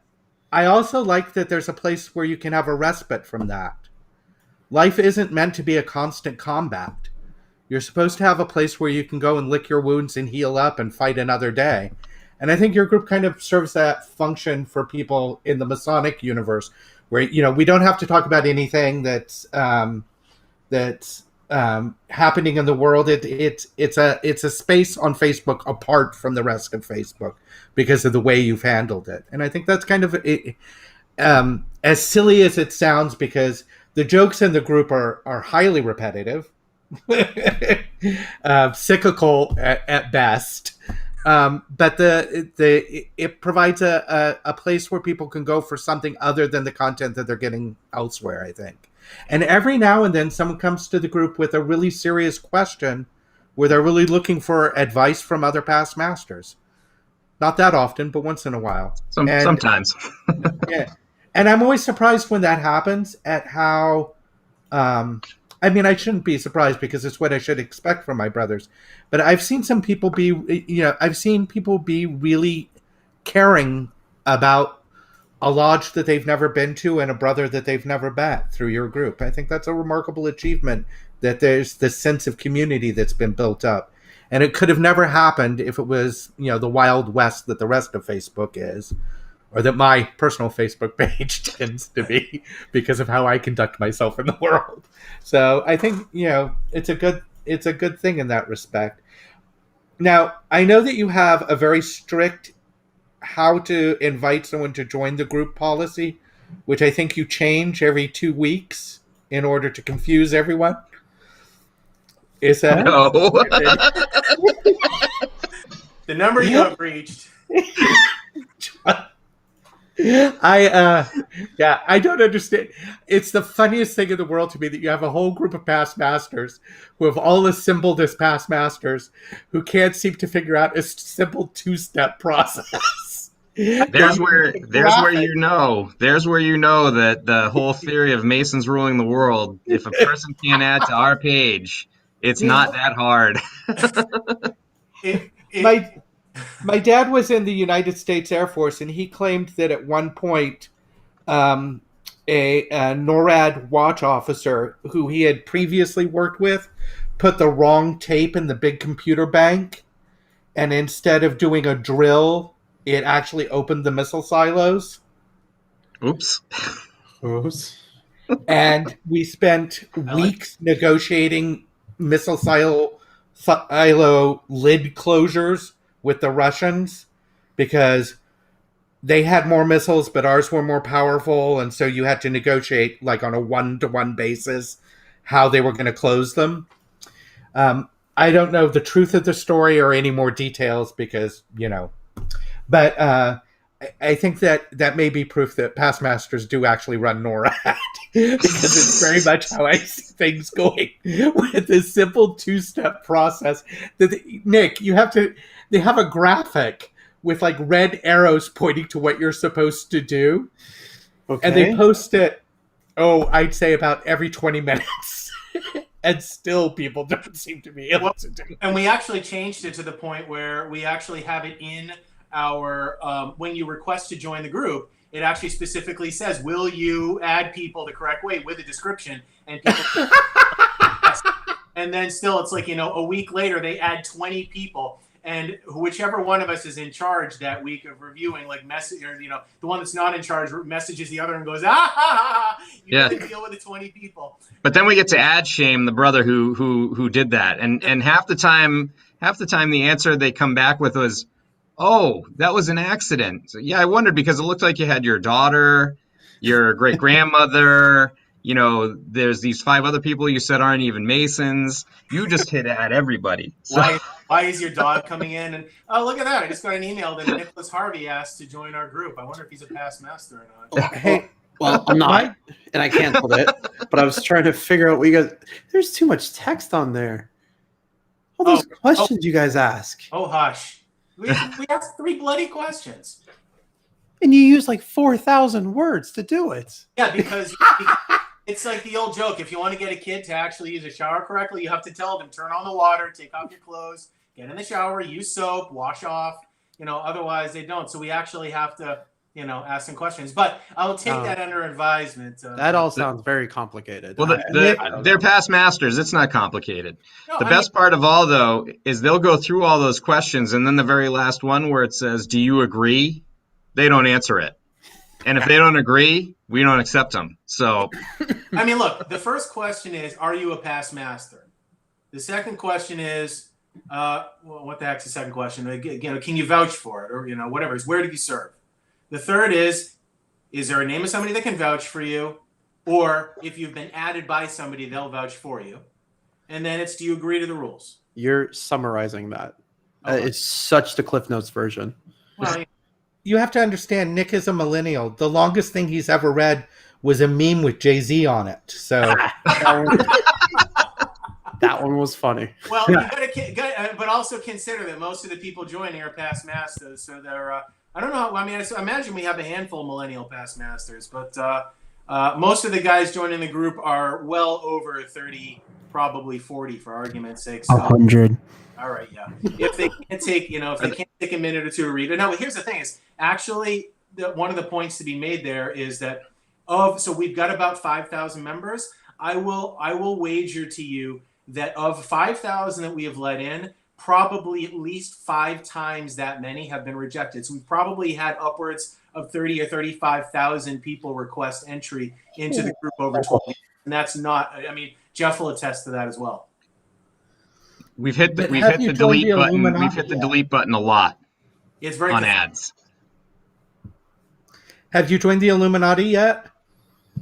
Speaker 4: I also like that there's a place where you can have a respite from that. Life isn't meant to be a constant combat. You're supposed to have a place where you can go and lick your wounds and heal up and fight another day. And I think your group kind of serves that function for people in the Masonic universe, where we don't have to talk about anything that's happening in the world. It's a space on Facebook apart from the rest of Facebook because of the way you've handled it. And I think that's kind of as silly as it sounds, because the jokes in the group are highly repetitive, cyclical at best. But it provides a place where people can go for something other than the content that they're getting elsewhere, I think. And every now and then someone comes to the group with a really serious question where they're really looking for advice from other past masters. Not that often, but once in a while.
Speaker 3: Sometimes.
Speaker 4: Yeah. And I'm always surprised when that happens at how, I mean, I shouldn't be surprised because it's what I should expect from my brothers. But I've seen some people be really caring about a lodge that they've never been to and a brother that they've never met through your group. I think that's a remarkable achievement, that there's this sense of community that's been built up. And it could have never happened if it was, the Wild West that the rest of Facebook is, or that my personal Facebook page tends to be, because of how I conduct myself in the world. So I think, it's a good thing in that respect. Now, I know that you have a very strict how to invite someone to join the group policy, which I think you change every 2 weeks in order to confuse everyone. Is that
Speaker 3: No.
Speaker 1: The number you have reached.
Speaker 4: I don't understand. It's the funniest thing in the world to me that you have a whole group of past masters who have all assembled as past masters who can't seem to figure out a simple 2-step process.
Speaker 3: There's where you know that the whole theory of Masons ruling the world, if a person can't add to our page, it's not that hard.
Speaker 4: My dad was in the United States Air Force, and he claimed that at one point a NORAD watch officer who he had previously worked with put the wrong tape in the big computer bank, and instead of doing a drill, it actually opened the missile silos.
Speaker 3: Oops.
Speaker 4: And we spent weeks negotiating missile silo lid closures with the Russians because they had more missiles, but ours were more powerful. And so you had to negotiate like on a 1-to-1 basis how they were going to close them. I don't know the truth of the story or any more details because, but I think that may be proof that past masters do actually run NORAD because it's very much how I see things going with this simple 2-step process. Nick, they have a graphic with like red arrows pointing to what you're supposed to do. Okay. And they post it, I'd say about every 20 minutes. And still people don't seem to be able to do it.
Speaker 1: And we actually changed it to the point where we actually have it in our when you request to join the group, it actually specifically says, will you add people the correct way with a description? And people and then still it's like, a week later they add 20 people, and whichever one of us is in charge that week of reviewing, like message, or the one that's not in charge messages the other and goes, you got to deal with the 20 people.
Speaker 3: But then we get to ad shame the brother who did that, and half the time the answer they come back with was, oh, that was an accident. So, yeah, I wondered because it looked like you had your daughter, your great grandmother. There's these 5 other people you said aren't even Masons. You just hit at everybody. So.
Speaker 1: Why is your dog coming in? And look at that! I just got an email that Nicholas Harvey asked to join our group. I wonder if he's a past master or not.
Speaker 2: Hey, well, I'm not, and I canceled it. But I was trying to figure out what you guys. There's too much text on there. All those questions you guys ask.
Speaker 1: Oh, hush. We asked 3 bloody questions.
Speaker 2: And you use like 4,000 words to do it.
Speaker 1: Yeah, because it's like the old joke. If you want to get a kid to actually use a shower correctly, you have to tell them, turn on the water, take off your clothes, get in the shower, use soap, wash off. Otherwise they don't. So we actually have to, ask some questions. But I'll take that under advisement.
Speaker 2: That all sounds very complicated.
Speaker 3: Well, they're past masters. It's not complicated. No, the best part of all, though, is they'll go through all those questions, and then the very last one where it says, do you agree? They don't answer it. And if they don't agree, we don't accept them. So,
Speaker 1: look, the first question is, are you a past master? The second question is, what the heck's the second question? Can you vouch for it? Or, whatever. Is where did you serve? The third is there a name of somebody that can vouch for you? Or if you've been added by somebody, they'll vouch for you. And then it's, do you agree to the rules?
Speaker 2: You're summarizing that. It's such the Cliff Notes version.
Speaker 1: Well,
Speaker 4: You have to understand, Nick is a millennial. The longest thing he's ever read was a meme with Jay-Z on it. So
Speaker 2: that one was funny.
Speaker 1: well, you gotta, but also consider that most of the people joining are past masters, so they're. I don't know. I mean, I imagine we have a handful of millennial past masters, but most of the guys joining the group are well over 30, probably 40, for argument's sake. So,
Speaker 2: 100.
Speaker 1: all right, yeah. If they can't take, if they can't take a minute or two to read it. Now, here's the thing: is actually one of the points to be made there is that so we've got about 5,000 members. I will wager to you that of 5,000 that we have let in, probably at least 5 times that many have been rejected. So we've probably had upwards of 30 or 35,000 people request entry into the group over 12 years. And that's not, I mean, Jeff will attest to that as well.
Speaker 3: We've hit the delete button. We've hit the delete button a lot.
Speaker 1: It's very
Speaker 3: on ads.
Speaker 4: Have you joined the Illuminati yet?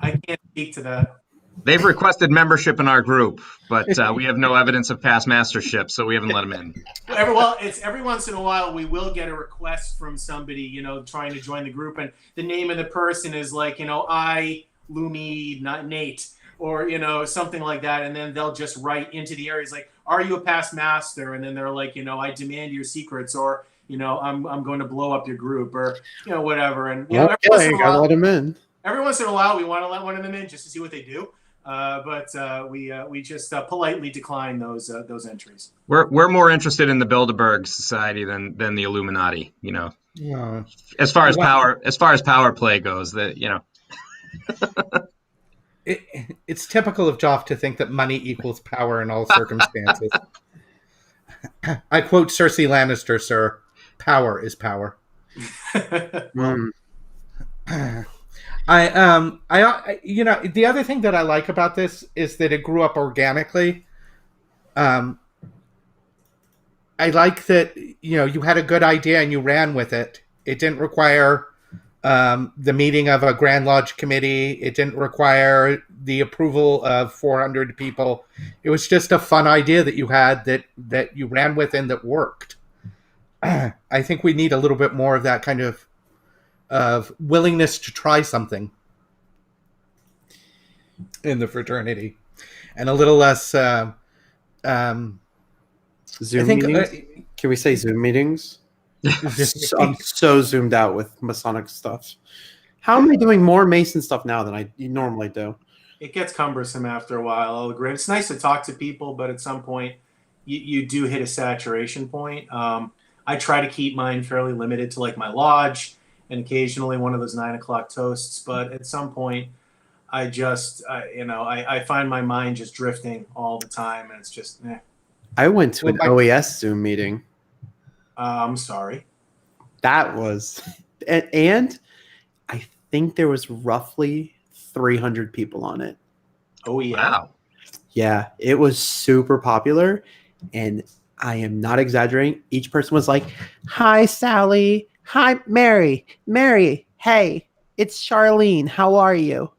Speaker 1: I can't speak to that.
Speaker 3: They've requested membership in our group, but we have no evidence of past mastership, so we haven't let them in.
Speaker 1: Well, it's every once in a while we will get a request from somebody, trying to join the group, and the name of the person is like, I, Lumi, not Nate, or something like that, and then they'll just write into the areas like, "Are you a past master?" And then they're like, "I demand your secrets," or I'm going to blow up your group, or whatever. And
Speaker 2: gotta let them in.
Speaker 1: Every once in a while, we want to let one of them in just to see what they do. But we just politely decline those entries.
Speaker 3: We're more interested in the Bilderberg Society than the Illuminati.
Speaker 4: Yeah.
Speaker 3: As far as power play goes,
Speaker 4: It's typical of Joff to think that money equals power in all circumstances. I quote Cersei Lannister, sir. Power is power. The other thing that I like about this is that it grew up organically. I like that, you had a good idea and you ran with it. It didn't require the meeting of a Grand Lodge committee. It didn't require the approval of 400 people. It was just a fun idea that you had that you ran with and that worked. I think we need a little bit more of that kind of willingness to try something in the fraternity, and a little less
Speaker 2: Zoom meetings? Can we say Zoom meetings? I'm so zoomed out with Masonic stuff. How am I doing more Mason stuff now than I normally do?
Speaker 1: It gets cumbersome after a while. I'll agree. It's nice to talk to people, but at some point, you do hit a saturation point. I try to keep mine fairly limited to like my lodge and occasionally one of those 9 o'clock toasts. But at some point, I find my mind just drifting all the time, and it's just.
Speaker 2: I went to an OES Zoom meeting.
Speaker 1: I'm sorry.
Speaker 2: That was, and I think there was roughly 300 people on it.
Speaker 1: Oh yeah.
Speaker 3: Wow.
Speaker 2: Yeah, it was super popular, and I am not exaggerating. Each person was like, "Hi, Sally. Hi, Mary. Mary. Hey, it's Charlene. How are you?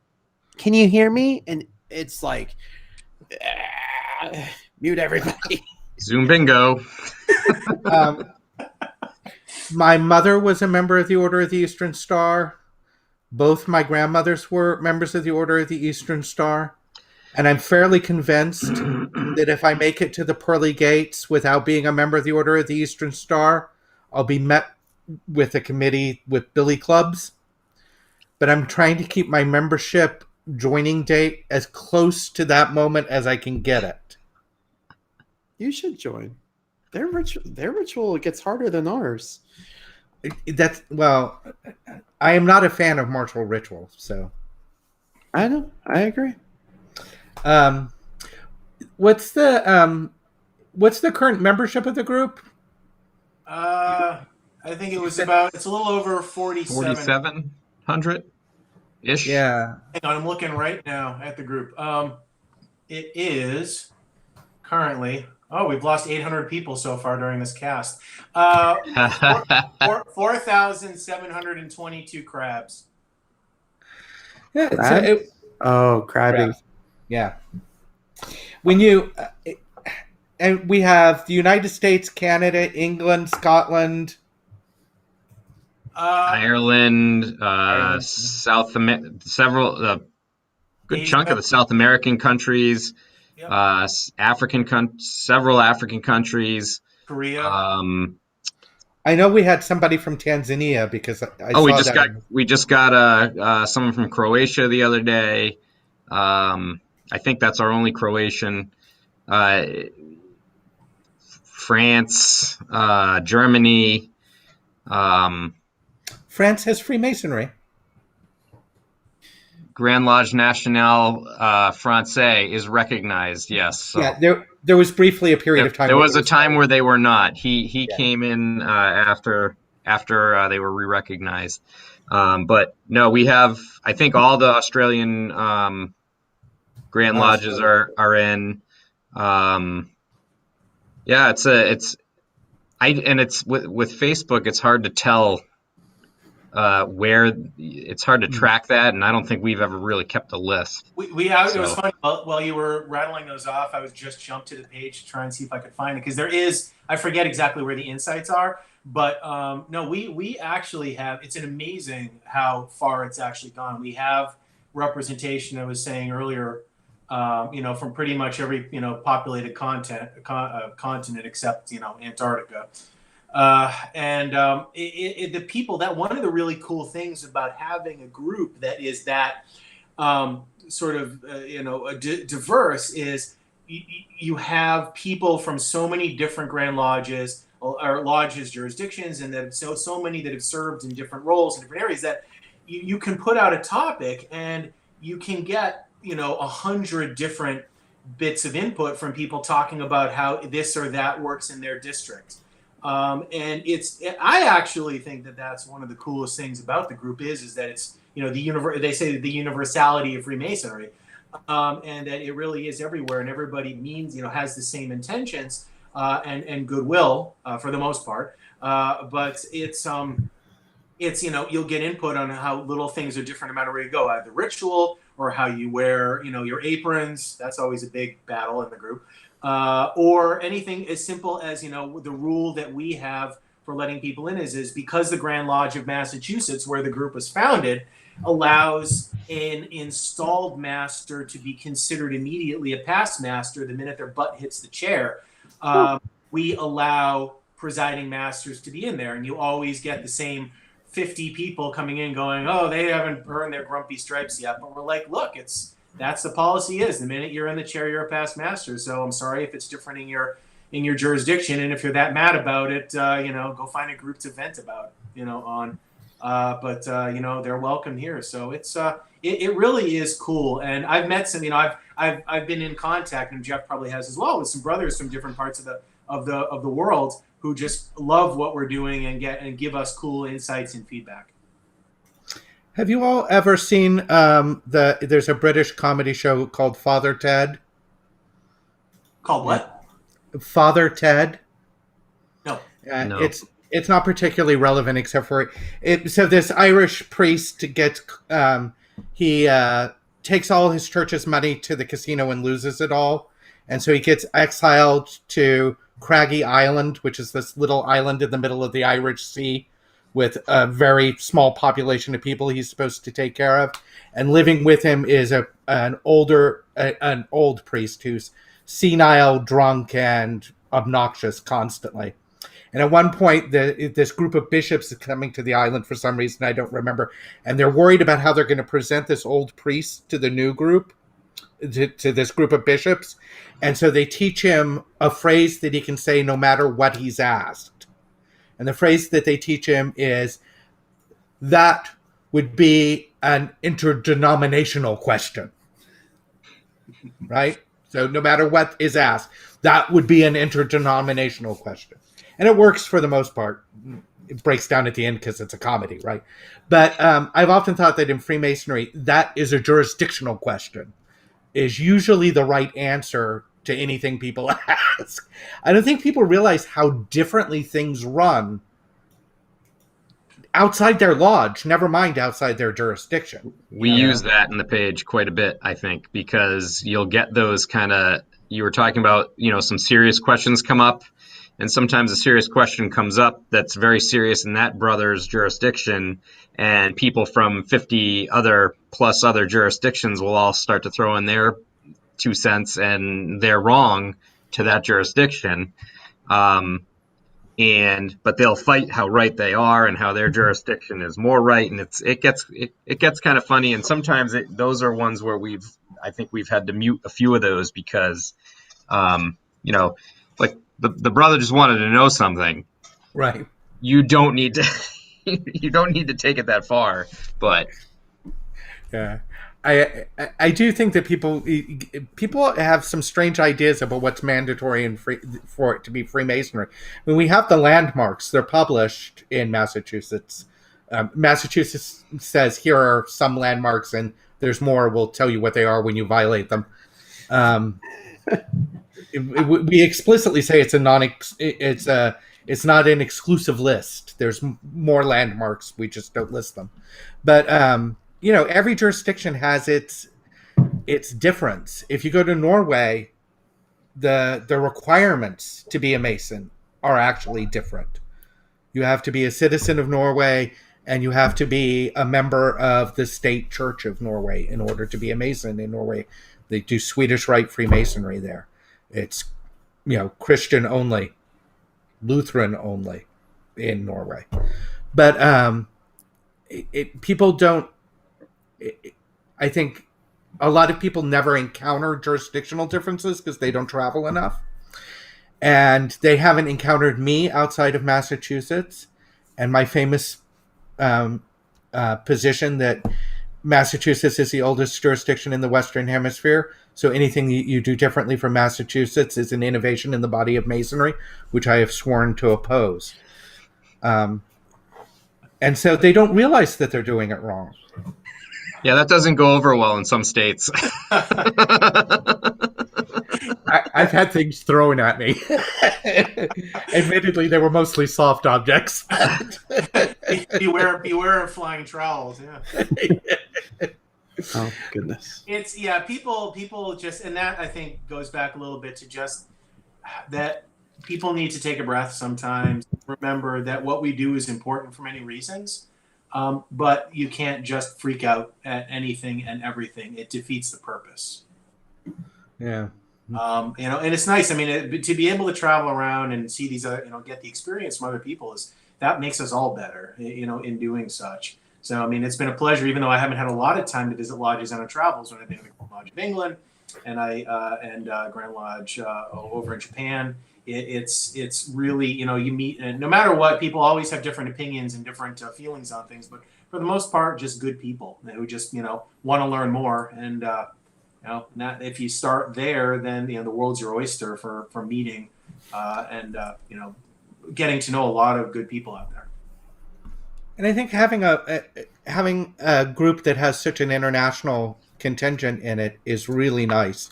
Speaker 2: Can you hear me?" And it's like, mute everybody.
Speaker 3: Zoom bingo.
Speaker 4: My mother was a member of the Order of the Eastern Star. Both my grandmothers were members of the Order of the Eastern Star. And I'm fairly convinced that if I make it to the pearly gates without being a member of the Order of the Eastern Star, I'll be met with a committee with billy clubs. But I'm trying to keep my membership joining date as close to that moment as I can get it.
Speaker 2: You should join. Their ritual gets harder than ours.
Speaker 4: I am not a fan of martial ritual, so
Speaker 2: I know. I agree.
Speaker 4: What's the current membership of the group?
Speaker 1: I think it's a little over
Speaker 3: 4,700 ish.
Speaker 4: Yeah.
Speaker 1: Hang on, I'm looking right now at the group. It is currently. Oh, we've lost 800 people so far during this cast. 4,722 crabs.
Speaker 4: Yeah.
Speaker 2: Crabbing.
Speaker 4: Yeah. When you, And we have the United States, Canada, England, Scotland.
Speaker 3: Ireland,
Speaker 4: Ireland.
Speaker 3: several, good chunk of
Speaker 1: Asia.
Speaker 3: the South American countries,
Speaker 1: Yep.
Speaker 3: several African countries.
Speaker 1: Korea.
Speaker 4: I know we had somebody from Tanzania because I
Speaker 3: Oh,
Speaker 4: saw that.
Speaker 3: we just got someone from Croatia the other day. I think that's our only Croatian. France, Germany.
Speaker 4: France has Freemasonry.
Speaker 3: Grand Lodge Nationale Français is recognized. Yes. So.
Speaker 4: Yeah, there was briefly a period of time.
Speaker 3: There was a time where they were not. He
Speaker 4: Yeah.
Speaker 3: came in after they were re-recognized. But no, we have. I think all the Australian Grand Lodges are in. Yeah, it's with Facebook. It's hard to tell where it's hard to track that, and I don't think we've ever really kept a list.
Speaker 1: It was funny while you were rattling those off. I was just jumped to the page to try and see if I could find it because there is. I forget exactly where the insights are, but no, we actually have. It's an amazing how far it's actually gone. We have representation. I was saying earlier, from pretty much every populated continent except Antarctica. The people that one of the really cool things about having a group that is that diverse is you have people from so many different Grand Lodges or lodges jurisdictions, and that so many that have served in different roles in different areas that you can put out a topic and you can get 100 different bits of input from people talking about how this or that works in their district. I actually think that that's one of the coolest things about the group is that it's, they say the universality of Freemasonry, and that it really is everywhere and everybody has the same intentions, and goodwill, for the most part. But it's you'll get input on how little things are different no matter where you go, either ritual or how you wear, your aprons. That's always a big battle in the group. Or anything as simple as, the rule that we have for letting people in is because the Grand Lodge of Massachusetts, where the group was founded, allows an installed master to be considered immediately a past master the minute their butt hits the chair. We allow presiding masters to be in there, and you always get the same 50 people coming in going, oh, they haven't earned their grumpy stripes yet. But we're like, look, that's the policy is the minute you're in the chair, you're a past master. So I'm sorry if it's different in your jurisdiction. And if you're that mad about it, go find a group to vent about, on, but they're welcome here. So it's, it really is cool. And I've met some, I've been in contact, and Jeff probably has as well, with some brothers from different parts of the world who just love what we're doing and give us cool insights and feedback.
Speaker 4: Have you all ever seen there's a British comedy show called Father Ted?
Speaker 1: Called what?
Speaker 4: Father Ted.
Speaker 1: No.
Speaker 3: No.
Speaker 4: It's not particularly relevant except for it. So this Irish priest gets he takes all his church's money to the casino and loses it all, and so he gets exiled to Craggy Island, which is this little island in the middle of the Irish Sea, with a very small population of people he's supposed to take care of. And living with him is an old priest who's senile, drunk, and obnoxious constantly. And at one point, this group of bishops is coming to the island for some reason, I don't remember. And they're worried about how they're going to present this old priest to the new group, to this group of bishops. And so they teach him a phrase that he can say no matter what he's asked. And the phrase that they teach him is, that would be an interdenominational question. Right? So no matter what is asked, that would be an interdenominational question. And it works for the most part. It breaks down at the end because it's a comedy, right? But I've often thought that in Freemasonry, that is a jurisdictional question, is usually the right answer to anything people ask. I don't think people realize how differently things run outside their lodge, never mind outside their jurisdiction.
Speaker 3: We use that in the page quite a bit, I think, because you'll get those kind of you were talking about, some serious questions come up, and sometimes a serious question comes up that's very serious in that brother's jurisdiction, and people from 50 other jurisdictions will all start to throw in their 2 cents, and they're wrong to that jurisdiction. But they'll fight how right they are and how their jurisdiction is more right, and it gets kind of funny. And sometimes those are ones where I think we've had to mute a few of those because, like the brother just wanted to know something.
Speaker 4: Right.
Speaker 3: You don't need to take it that far, but
Speaker 4: yeah. I do think that people have some strange ideas about what's mandatory and free for it to be Freemasonry. When we have the landmarks, they're published in Massachusetts. Massachusetts says here are some landmarks, and there's more. We'll tell you what they are when you violate them. We explicitly say it's not an exclusive list. There's more landmarks. We just don't list them, but. Every jurisdiction has its difference. If you go to Norway, the requirements to be a Mason are actually different. You have to be a citizen of Norway, and you have to be a member of the state church of Norway in order to be a Mason in Norway. They do Swedish Rite Freemasonry there. It's Christian only, Lutheran only in Norway. But people don't. I think a lot of people never encounter jurisdictional differences because they don't travel enough. And they haven't encountered me outside of Massachusetts. And my famous position that Massachusetts is the oldest jurisdiction in the Western Hemisphere. So anything you do differently from Massachusetts is an innovation in the body of Masonry, which I have sworn to oppose. And so they don't realize that they're doing it wrong.
Speaker 3: Yeah, that doesn't go over well in some states.
Speaker 4: I've had things thrown at me. Admittedly, they were mostly soft objects.
Speaker 1: beware of flying trowels. Yeah.
Speaker 2: Oh goodness.
Speaker 1: It's people just, and that I think goes back a little bit to just that people need to take a breath sometimes. Remember that what we do is important for many reasons. But you can't just freak out at anything and everything. It defeats the purpose.
Speaker 4: Yeah.
Speaker 1: And it's nice. I mean, to be able to travel around and see these, get the experience from other people that makes us all better, in doing such. So, I mean, it's been a pleasure, even though I haven't had a lot of time to visit lodges on our travels. When I've been to the Grand Lodge of England and Grand Lodge over in Japan. It's really, you meet, and no matter what, people always have different opinions and different feelings on things, but for the most part, just good people who just, want to learn more. And, if you start there, then, the world's your oyster for meeting and getting to know a lot of good people out there.
Speaker 4: And I think having a group that has such an international contingent in it is really nice.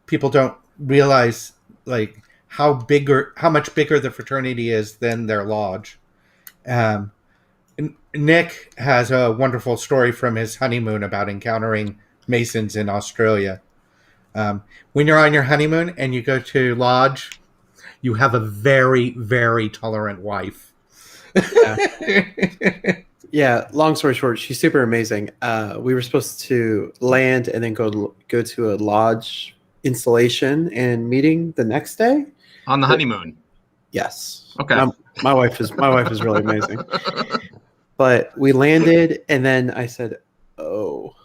Speaker 4: People don't realize how much bigger the fraternity is than their lodge. Nick has a wonderful story from his honeymoon about encountering Masons in Australia. When you're on your honeymoon and you go to lodge, you have a very, very tolerant wife.
Speaker 2: Yeah, long story short, she's super amazing. We were supposed to land and then go to a lodge installation and meeting the next day.
Speaker 3: On the honeymoon.
Speaker 2: Yes.
Speaker 3: Okay.
Speaker 2: My wife is really amazing. But we landed and then I said, "Oh,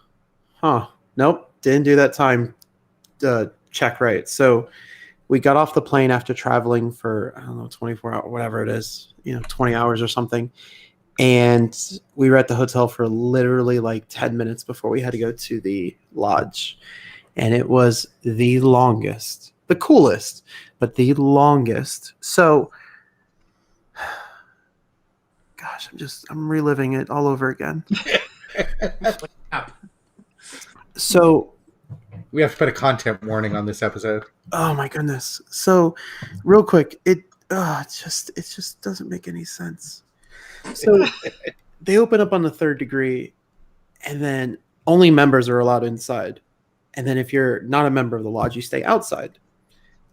Speaker 2: nope, didn't do that time check right." So we got off the plane after traveling for 24 hours, whatever it is, 20 hours or something. And we were at the hotel for literally 10 minutes before we had to go to the lodge. And it was the longest, the coolest, but the longest. So, gosh, I'm reliving it all over again. So
Speaker 4: we have to put a content warning on this episode.
Speaker 2: Oh my goodness. So real quick, it just doesn't make any sense. So they open up on the third degree and then only members are allowed inside. And then if you're not a member of the lodge, you stay outside.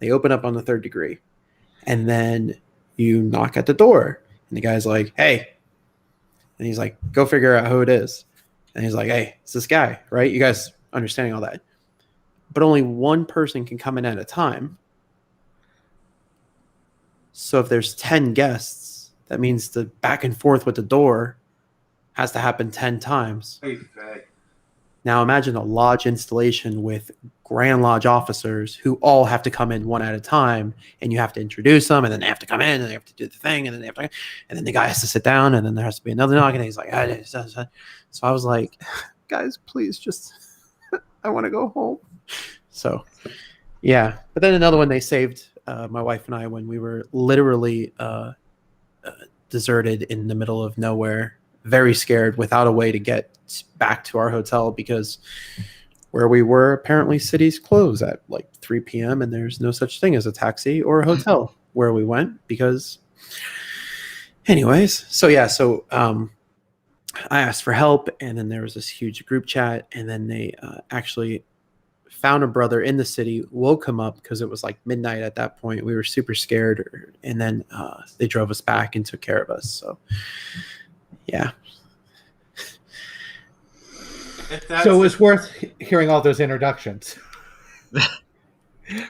Speaker 2: They open up on the 3rd degree. And then you knock at the door. And the guy's like, hey. And he's like, go figure out who it is. And he's like, hey, it's this guy, right? You guys understanding all that. But only one person can come in at a time. So if there's 10 guests, that means the back and forth with the door has to happen 10 times.
Speaker 1: Okay.
Speaker 2: Now imagine a lodge installation with Grand Lodge officers who all have to come in one at a time, and you have to introduce them, and then they have to come in, and they have to do the thing, and then and then the guy has to sit down, and then there has to be another knock, and he's like, so I was like, guys, please just, I want to go home. So, yeah. But then another one they saved my wife and I when we were literally deserted in the middle of nowhere, very scared, without a way to get back to our hotel because where we were, apparently cities close at like 3 p.m. and there's no such thing as a taxi or a hotel where we went because anyways. So yeah, so I asked for help, and then there was this huge group chat, and then they actually found a brother in the city, woke him up because it was like midnight at that point. We were super scared, and then they drove us back and took care of us. So yeah.
Speaker 4: So it was worth hearing all those introductions.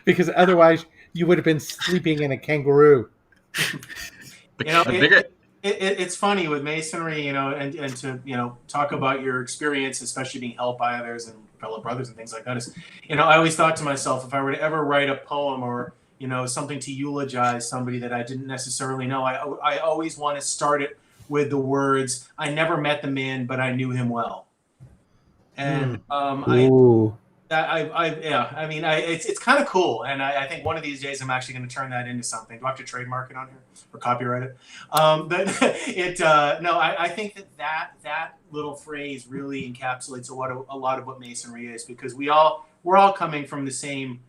Speaker 4: Because otherwise you would have been sleeping in a kangaroo.
Speaker 1: You know, it's funny with Masonry, you know, and to, you know, talk about your experience, especially being helped by others and fellow brothers and things like that is, you know, I always thought to myself, if I were to ever write a poem or, you know, something to eulogize somebody that I didn't necessarily know, I always want to start it with the words, I never met the man, but I knew him well. And it's kind of cool, and I think one of these days I'm actually going to turn that into something. Do I have to trademark it on here or copyright it? But I think that little phrase really encapsulates a lot of what Masonry is, because we're all coming from the same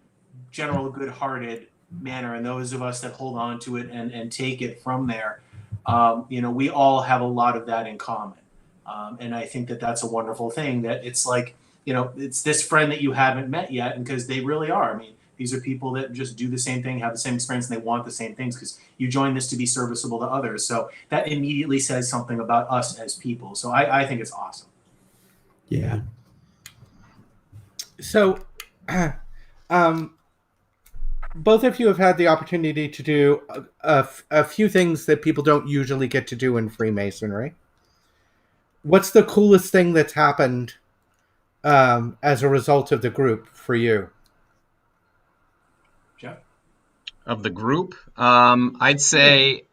Speaker 1: general good-hearted manner, and those of us that hold on to it and take it from there, you know, we all have a lot of that in common. And I think that that's a wonderful thing, that it's like, you know, it's this friend that you haven't met yet, and because they really are. I mean, these are people that just do the same thing, have the same experience, and they want the same things because you join this to be serviceable to others. So that immediately says something about us as people. So I think it's awesome.
Speaker 2: Yeah.
Speaker 4: So, both of you have had the opportunity to do a few things that people don't usually get to do in Freemasonry. What's the coolest thing that's happened as a result of the group for you?
Speaker 1: Jeff?
Speaker 3: Of the group, I'd say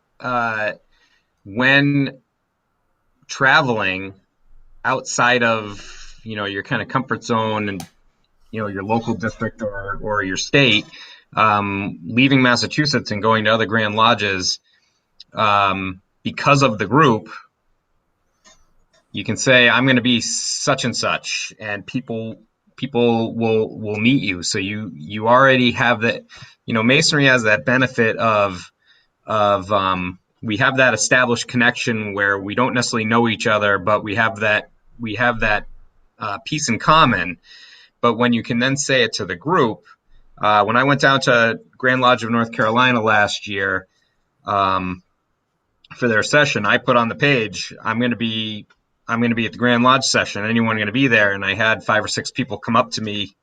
Speaker 3: when traveling outside of, you know, your kind of comfort zone and, you know, your local district or your state, leaving Massachusetts and going to other Grand Lodges, because of the group, you can say, I'm going to be such and such, and people will meet you. So you already have that, you know, Masonry has that benefit of we have that established connection where we don't necessarily know each other, but we have that piece in common. But when you can then say it to the group, when I went down to Grand Lodge of North Carolina last year for their session, I put on the page, I'm going to be at the Grand Lodge session. Anyone going to be there? And I had 5 or 6 people come up to me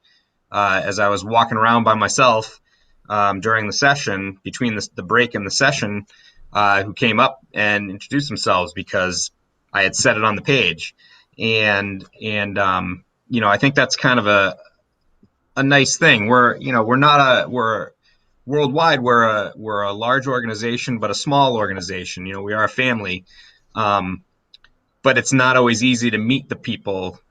Speaker 3: as I was walking around by myself during the session, between the break and the session, who came up and introduced themselves because I had said it on the page. And you know, I think that's kind of a nice thing. We're worldwide. We're a large organization, but a small organization. You know, we are a family. But it's not always easy to meet the people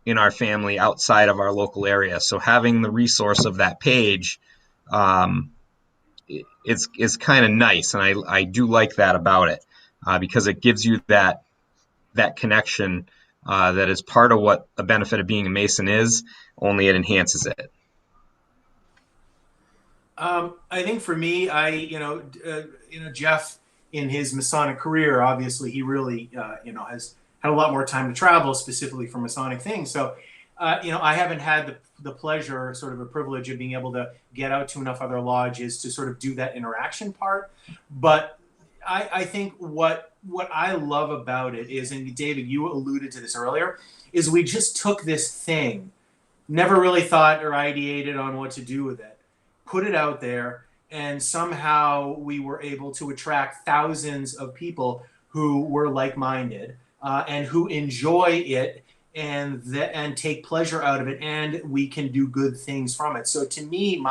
Speaker 3: in our family outside of our local area. So having the resource of that page is kind of nice, and I do like that about it because it gives you that connection that is part of what a benefit of being a Mason is. Only it enhances it.
Speaker 1: I think for me, Jeff, in his Masonic career, obviously he really has had a lot more time to travel specifically for Masonic things. So I haven't had the pleasure, sort of a privilege of being able to get out to enough other lodges to sort of do that interaction part. But I think what I love about it is, and David, you alluded to this earlier, is we just took this thing, never really thought or ideated on what to do with it, put it out there, and somehow we were able to attract thousands of people who were like-minded and who enjoy it and take pleasure out of it, and we can do good things from it. So to me,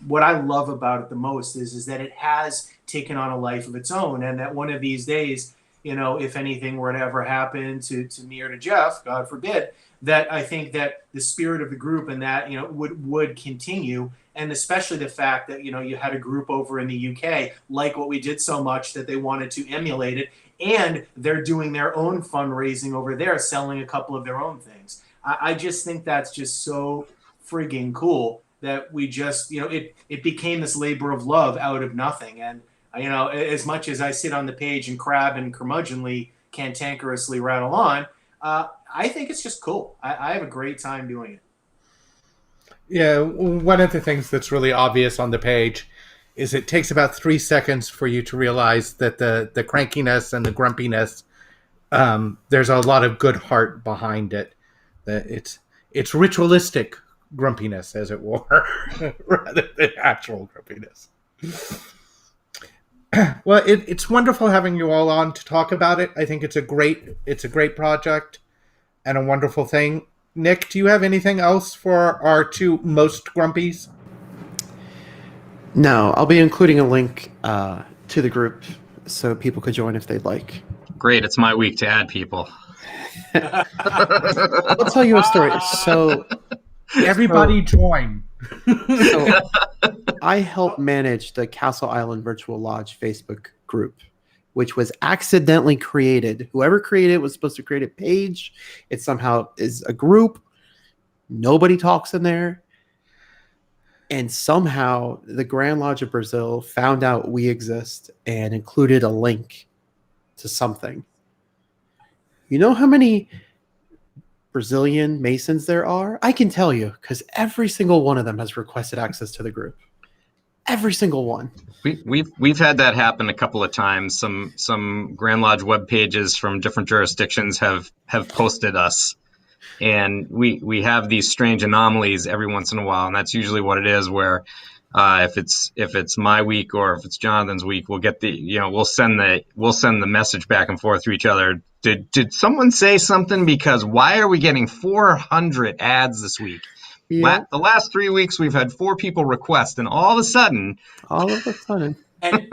Speaker 1: what I love about it the most is that it has taken on a life of its own, and that one of these days, if anything were to ever happen to me or to Jeff, God forbid, that I think that the spirit of the group and that would continue, and especially the fact that you had a group over in the UK like what we did so much that they wanted to emulate it, and they're doing their own fundraising over there, selling a couple of their own things. I just think that's just so frigging cool that we just it became this labor of love out of nothing. And as much as I sit on the page and crab and curmudgeonly cantankerously rattle on, I think it's just cool. I have a great time doing it.
Speaker 4: Yeah, one of the things that's really obvious on the page is it takes about 3 seconds for you to realize that the crankiness and the grumpiness, there's a lot of good heart behind it. That it's ritualistic grumpiness, as it were, rather than actual grumpiness. Well, it's wonderful having you all on to talk about it. I think it's a great project and a wonderful thing. Nick, do you have anything else for our two most grumpies?
Speaker 2: No, I'll be including a link to the group so people could join if they'd like.
Speaker 3: Great, it's my week to add people.
Speaker 2: I'll tell you a story. So
Speaker 4: everybody join.
Speaker 2: So I helped manage the Castle Island Virtual Lodge Facebook group, which was accidentally created. Whoever created it was supposed to create a page. It somehow is a group. Nobody talks in there. And somehow the Grand Lodge of Brazil found out we exist and included a link to something. You know how many Brazilian Masons there are? I can tell you, because every single one of them has requested access to the group. Every single one.
Speaker 3: We've had that happen a couple of times. Some Grand Lodge web pages from different jurisdictions have posted us, and we have these strange anomalies every once in a while, and that's usually what it is. Where if it's my week or if it's Jonathan's week, we'll get we'll send the message back and forth to each other. Did someone say something? Because why are we getting 400 ads this week?
Speaker 2: Yeah.
Speaker 3: The last 3 weeks we've had 4 people request, and all of a sudden,
Speaker 1: and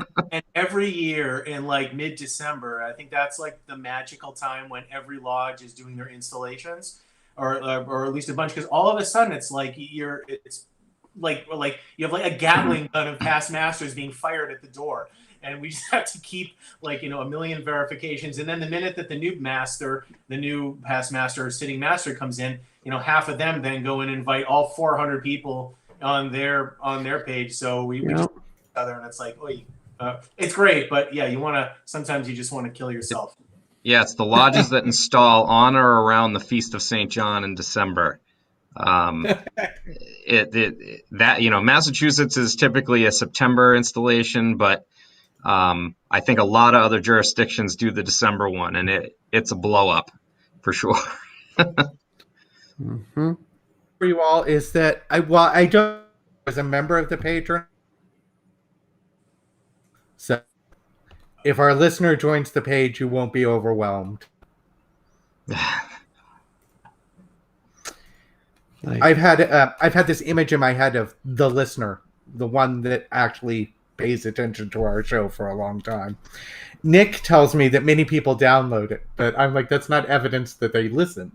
Speaker 1: every year in like mid-December, I think that's like the magical time when every lodge is doing their installations, or at least a bunch, because all of a sudden it's like it's like you have like a Gatling gun of past masters being fired at the door. And we just have to keep a million verifications. And then the minute that the new past master or sitting master comes in, half of them then go and invite all 400 people on their page. So we just each other, and it's like, it's great, but yeah, sometimes you just want to kill yourself.
Speaker 3: Yeah, it's the lodges that install on or around the Feast of St. John in December. Massachusetts is typically a September installation, but I think a lot of other jurisdictions do the December one, and it's a blow up for sure.
Speaker 2: Mm-hmm.
Speaker 4: For you all is that I don't as a member of the patron. So if our listener joins the page, you won't be overwhelmed. I've had this image in my head of the listener, the one that actually pays attention to our show for a long time. Nick tells me that many people download it, but I'm like, that's not evidence that they listened.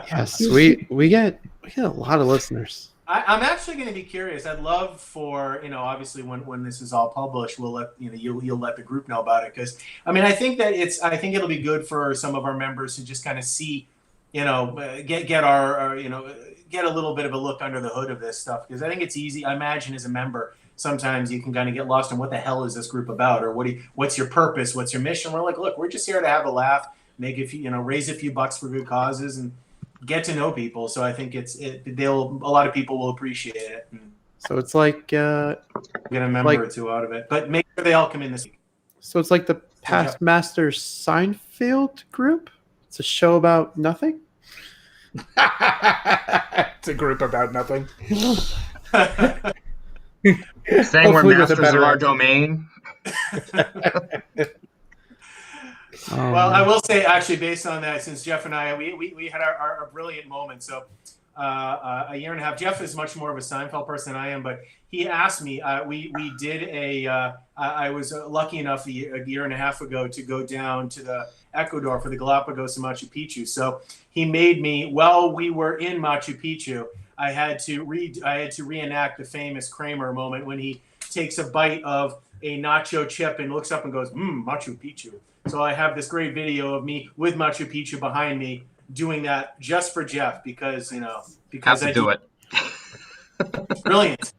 Speaker 2: Yes, we get a lot of listeners.
Speaker 1: I'm actually going to be curious. I'd love for obviously when this is all published, we'll let you'll let the group know about it, because I think that I think it'll be good for some of our members to just kind of see, get our get a little bit of a look under the hood of this stuff, because I think it's easy. I imagine as a member, sometimes you can kind of get lost in what the hell is this group about, or what's your purpose, what's your mission. We're like, look, we're just here to have a laugh. make a few, raise a few bucks for good causes and get to know people. So I think a lot of people will appreciate it. And
Speaker 2: So it's like
Speaker 1: get a member or two out of it, but make sure they all come in this week.
Speaker 2: so it's like the Past Masters Seinfeld group. It's a show about nothing.
Speaker 4: It's a group about nothing.
Speaker 3: Saying we're masters of our domain.
Speaker 1: Well, I will say, actually, based on that, since Jeff and I, we had our brilliant moment. So a year and a half, Jeff is much more of a Seinfeld person than I am, but he asked me, we did I was lucky enough a year and a half ago to go down to the Ecuador for the Galapagos and Machu Picchu. So he made me, while we were in Machu Picchu, I had to reenact the famous Kramer moment when he takes a bite of a nacho chip and looks up and goes, Machu Picchu. So I have this great video of me with Machu Picchu behind me doing that just for Jeff because
Speaker 3: Have to do it.
Speaker 1: Brilliant.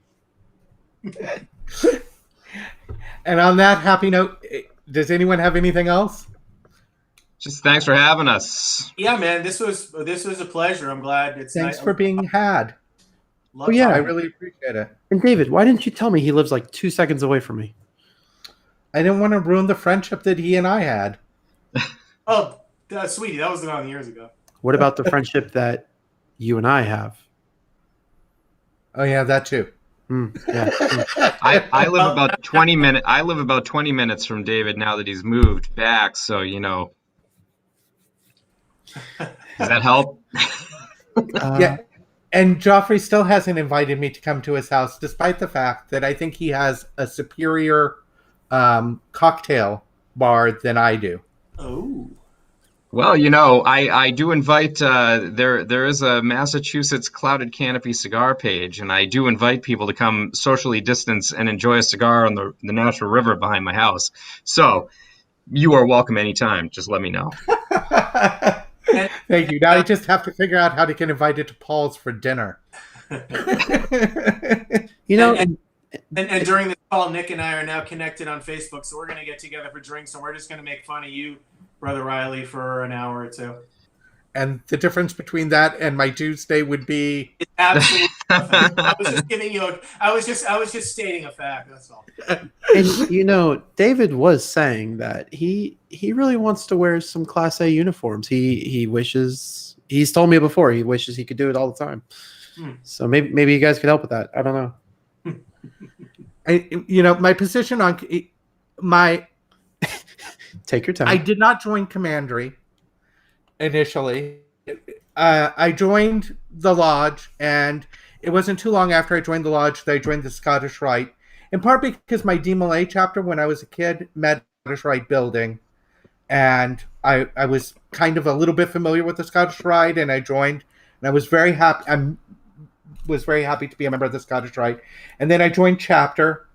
Speaker 4: And on that happy note, does anyone have anything else?
Speaker 3: Just thanks for having us.
Speaker 1: Yeah, man, this was a pleasure. I'm glad it's
Speaker 4: Thanks for being had.
Speaker 1: Oh yeah,
Speaker 4: I really appreciate it.
Speaker 2: And David, why didn't you tell me he lives like 2 seconds away from me?
Speaker 4: I didn't want to ruin the friendship that he and I had.
Speaker 1: Oh, sweetie, that was around years ago.
Speaker 2: What about the friendship that you and I have?
Speaker 4: Oh yeah, that too.
Speaker 2: Yeah.
Speaker 3: I live about 20 minutes. I live about 20 minutes from David now that he's moved back. So does that help?
Speaker 4: Yeah. And Joffrey still hasn't invited me to come to his house, despite the fact that I think he has a superior cocktail bar than I do.
Speaker 1: Oh.
Speaker 3: Well, I do invite. There is a Massachusetts Clouded Canopy cigar page, and I do invite people to come socially distance and enjoy a cigar on the natural river behind my house. So you are welcome anytime. Just let me know.
Speaker 4: Thank you. Now I just have to figure out how to get invited to Paul's for dinner.
Speaker 1: And during this call, Nick and I are now connected on Facebook, so we're going to get together for drinks, and we're just going to make fun of you, Brother Riley, for an hour or two.
Speaker 4: And the difference between that and my Tuesday would be
Speaker 1: it's absolutely nothing. I was just giving you I was just stating a fact, that's all.
Speaker 2: And David was saying that he really wants to wear some Class A uniforms. He's told me before he wishes he could do it all the time. So maybe you guys could help with that. I don't know.
Speaker 4: My position on my
Speaker 2: take your time.
Speaker 4: I did not join Commandery initially. I joined the Lodge, and it wasn't too long after I joined the Lodge that I joined the Scottish Rite, in part because my DMLA chapter when I was a kid met the Scottish Rite building, and I was kind of a little bit familiar with the Scottish Rite, and I joined, and I was very happy. Was very happy to be a member of the Scottish Rite. And then I joined chapter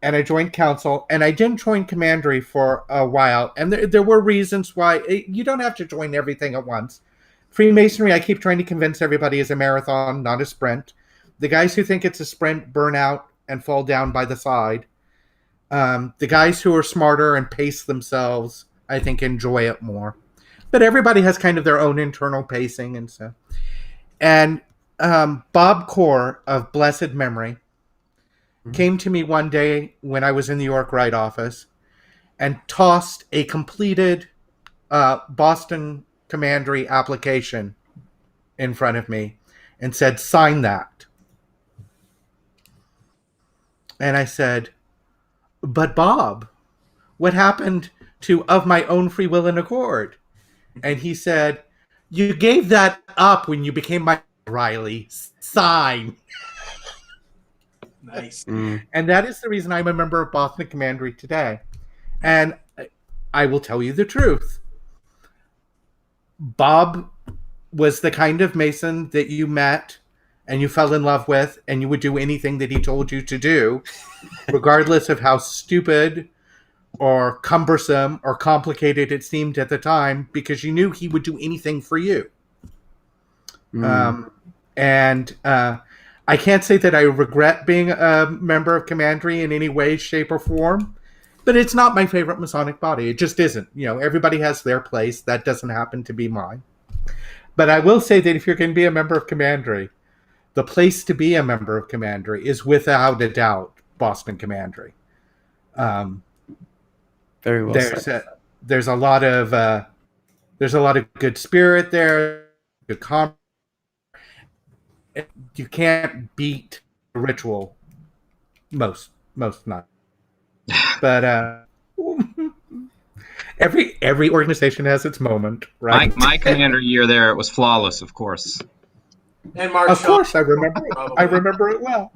Speaker 4: and I joined council, and I didn't join Commandery for a while. And there were reasons why you don't have to join everything at once. Freemasonry, I keep trying to convince everybody, is a marathon, not a sprint. The guys who think it's a sprint burn out and fall down by the side. The guys who are smarter and pace themselves, I think, enjoy it more. But everybody has kind of their own internal pacing and stuff. And Bob Core of blessed memory came to me one day when I was in the York Rite office and tossed a completed Boston Commandery application in front of me and said, "Sign that." And I said, "But Bob, what happened to of my own free will and accord?" And he said, "You gave that up when you became my Riley. Sign."
Speaker 1: Nice.
Speaker 4: And that is the reason I'm a member of Boston Commandery today. And I will tell you the truth. Bob was the kind of Mason that you met and you fell in love with, and you would do anything that he told you to do, regardless of how stupid or cumbersome or complicated it seemed at the time, because you knew he would do anything for you. I can't say that I regret being a member of Commandery in any way, shape, or form. But it's not my favorite Masonic body. It just isn't. Everybody has their place. That doesn't happen to be mine. But I will say that if you're going to be a member of Commandery, the place to be a member of Commandery is without a doubt Boston Commandery.
Speaker 2: Very well said.
Speaker 4: There's a lot of good spirit there. Good you can't beat the ritual. Most not. But every organization has its moment, right?
Speaker 3: My commander year there, it was flawless, of course.
Speaker 1: And Mark
Speaker 4: Of
Speaker 1: Shaw,
Speaker 4: course, I remember it.
Speaker 1: probably.
Speaker 4: I remember it well.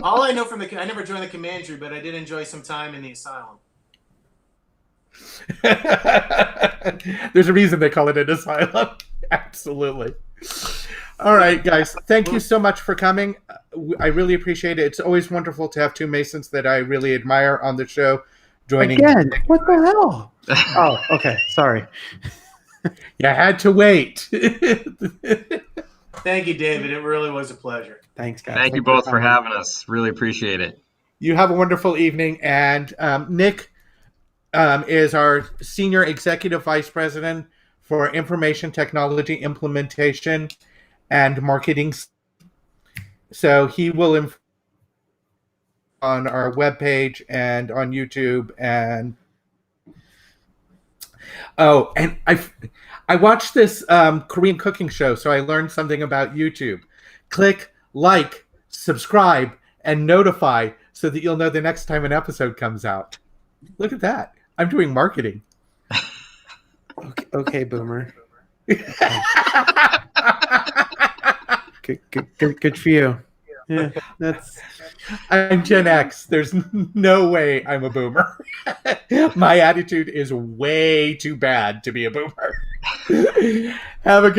Speaker 1: All I know from I never joined the Commandery, but I did enjoy some time in the asylum.
Speaker 4: There's a reason they call it an asylum. Absolutely. All right, guys. Thank you so much for coming. I really appreciate it. It's always wonderful to have two Masons that I really admire on the show joining.
Speaker 2: Again, what the hell? Oh, okay. Sorry.
Speaker 4: You had to wait.
Speaker 1: Thank you, David. It really was a pleasure.
Speaker 2: Thanks, guys.
Speaker 3: Thank you both for having us. Really appreciate it.
Speaker 4: You have a wonderful evening. And Nick is our Senior Executive Vice President for Information Technology Implementation and Marketing. So he will on our webpage and on YouTube. And I watched this Korean cooking show, so I learned something about YouTube. Click like, subscribe, and notify so that you'll know the next time an episode comes out. Look at that. I'm doing marketing.
Speaker 2: Okay, Boomer. Good for you. Yeah,
Speaker 4: I'm Gen X. There's no way I'm a boomer. My attitude is way too bad to be a boomer. Have a good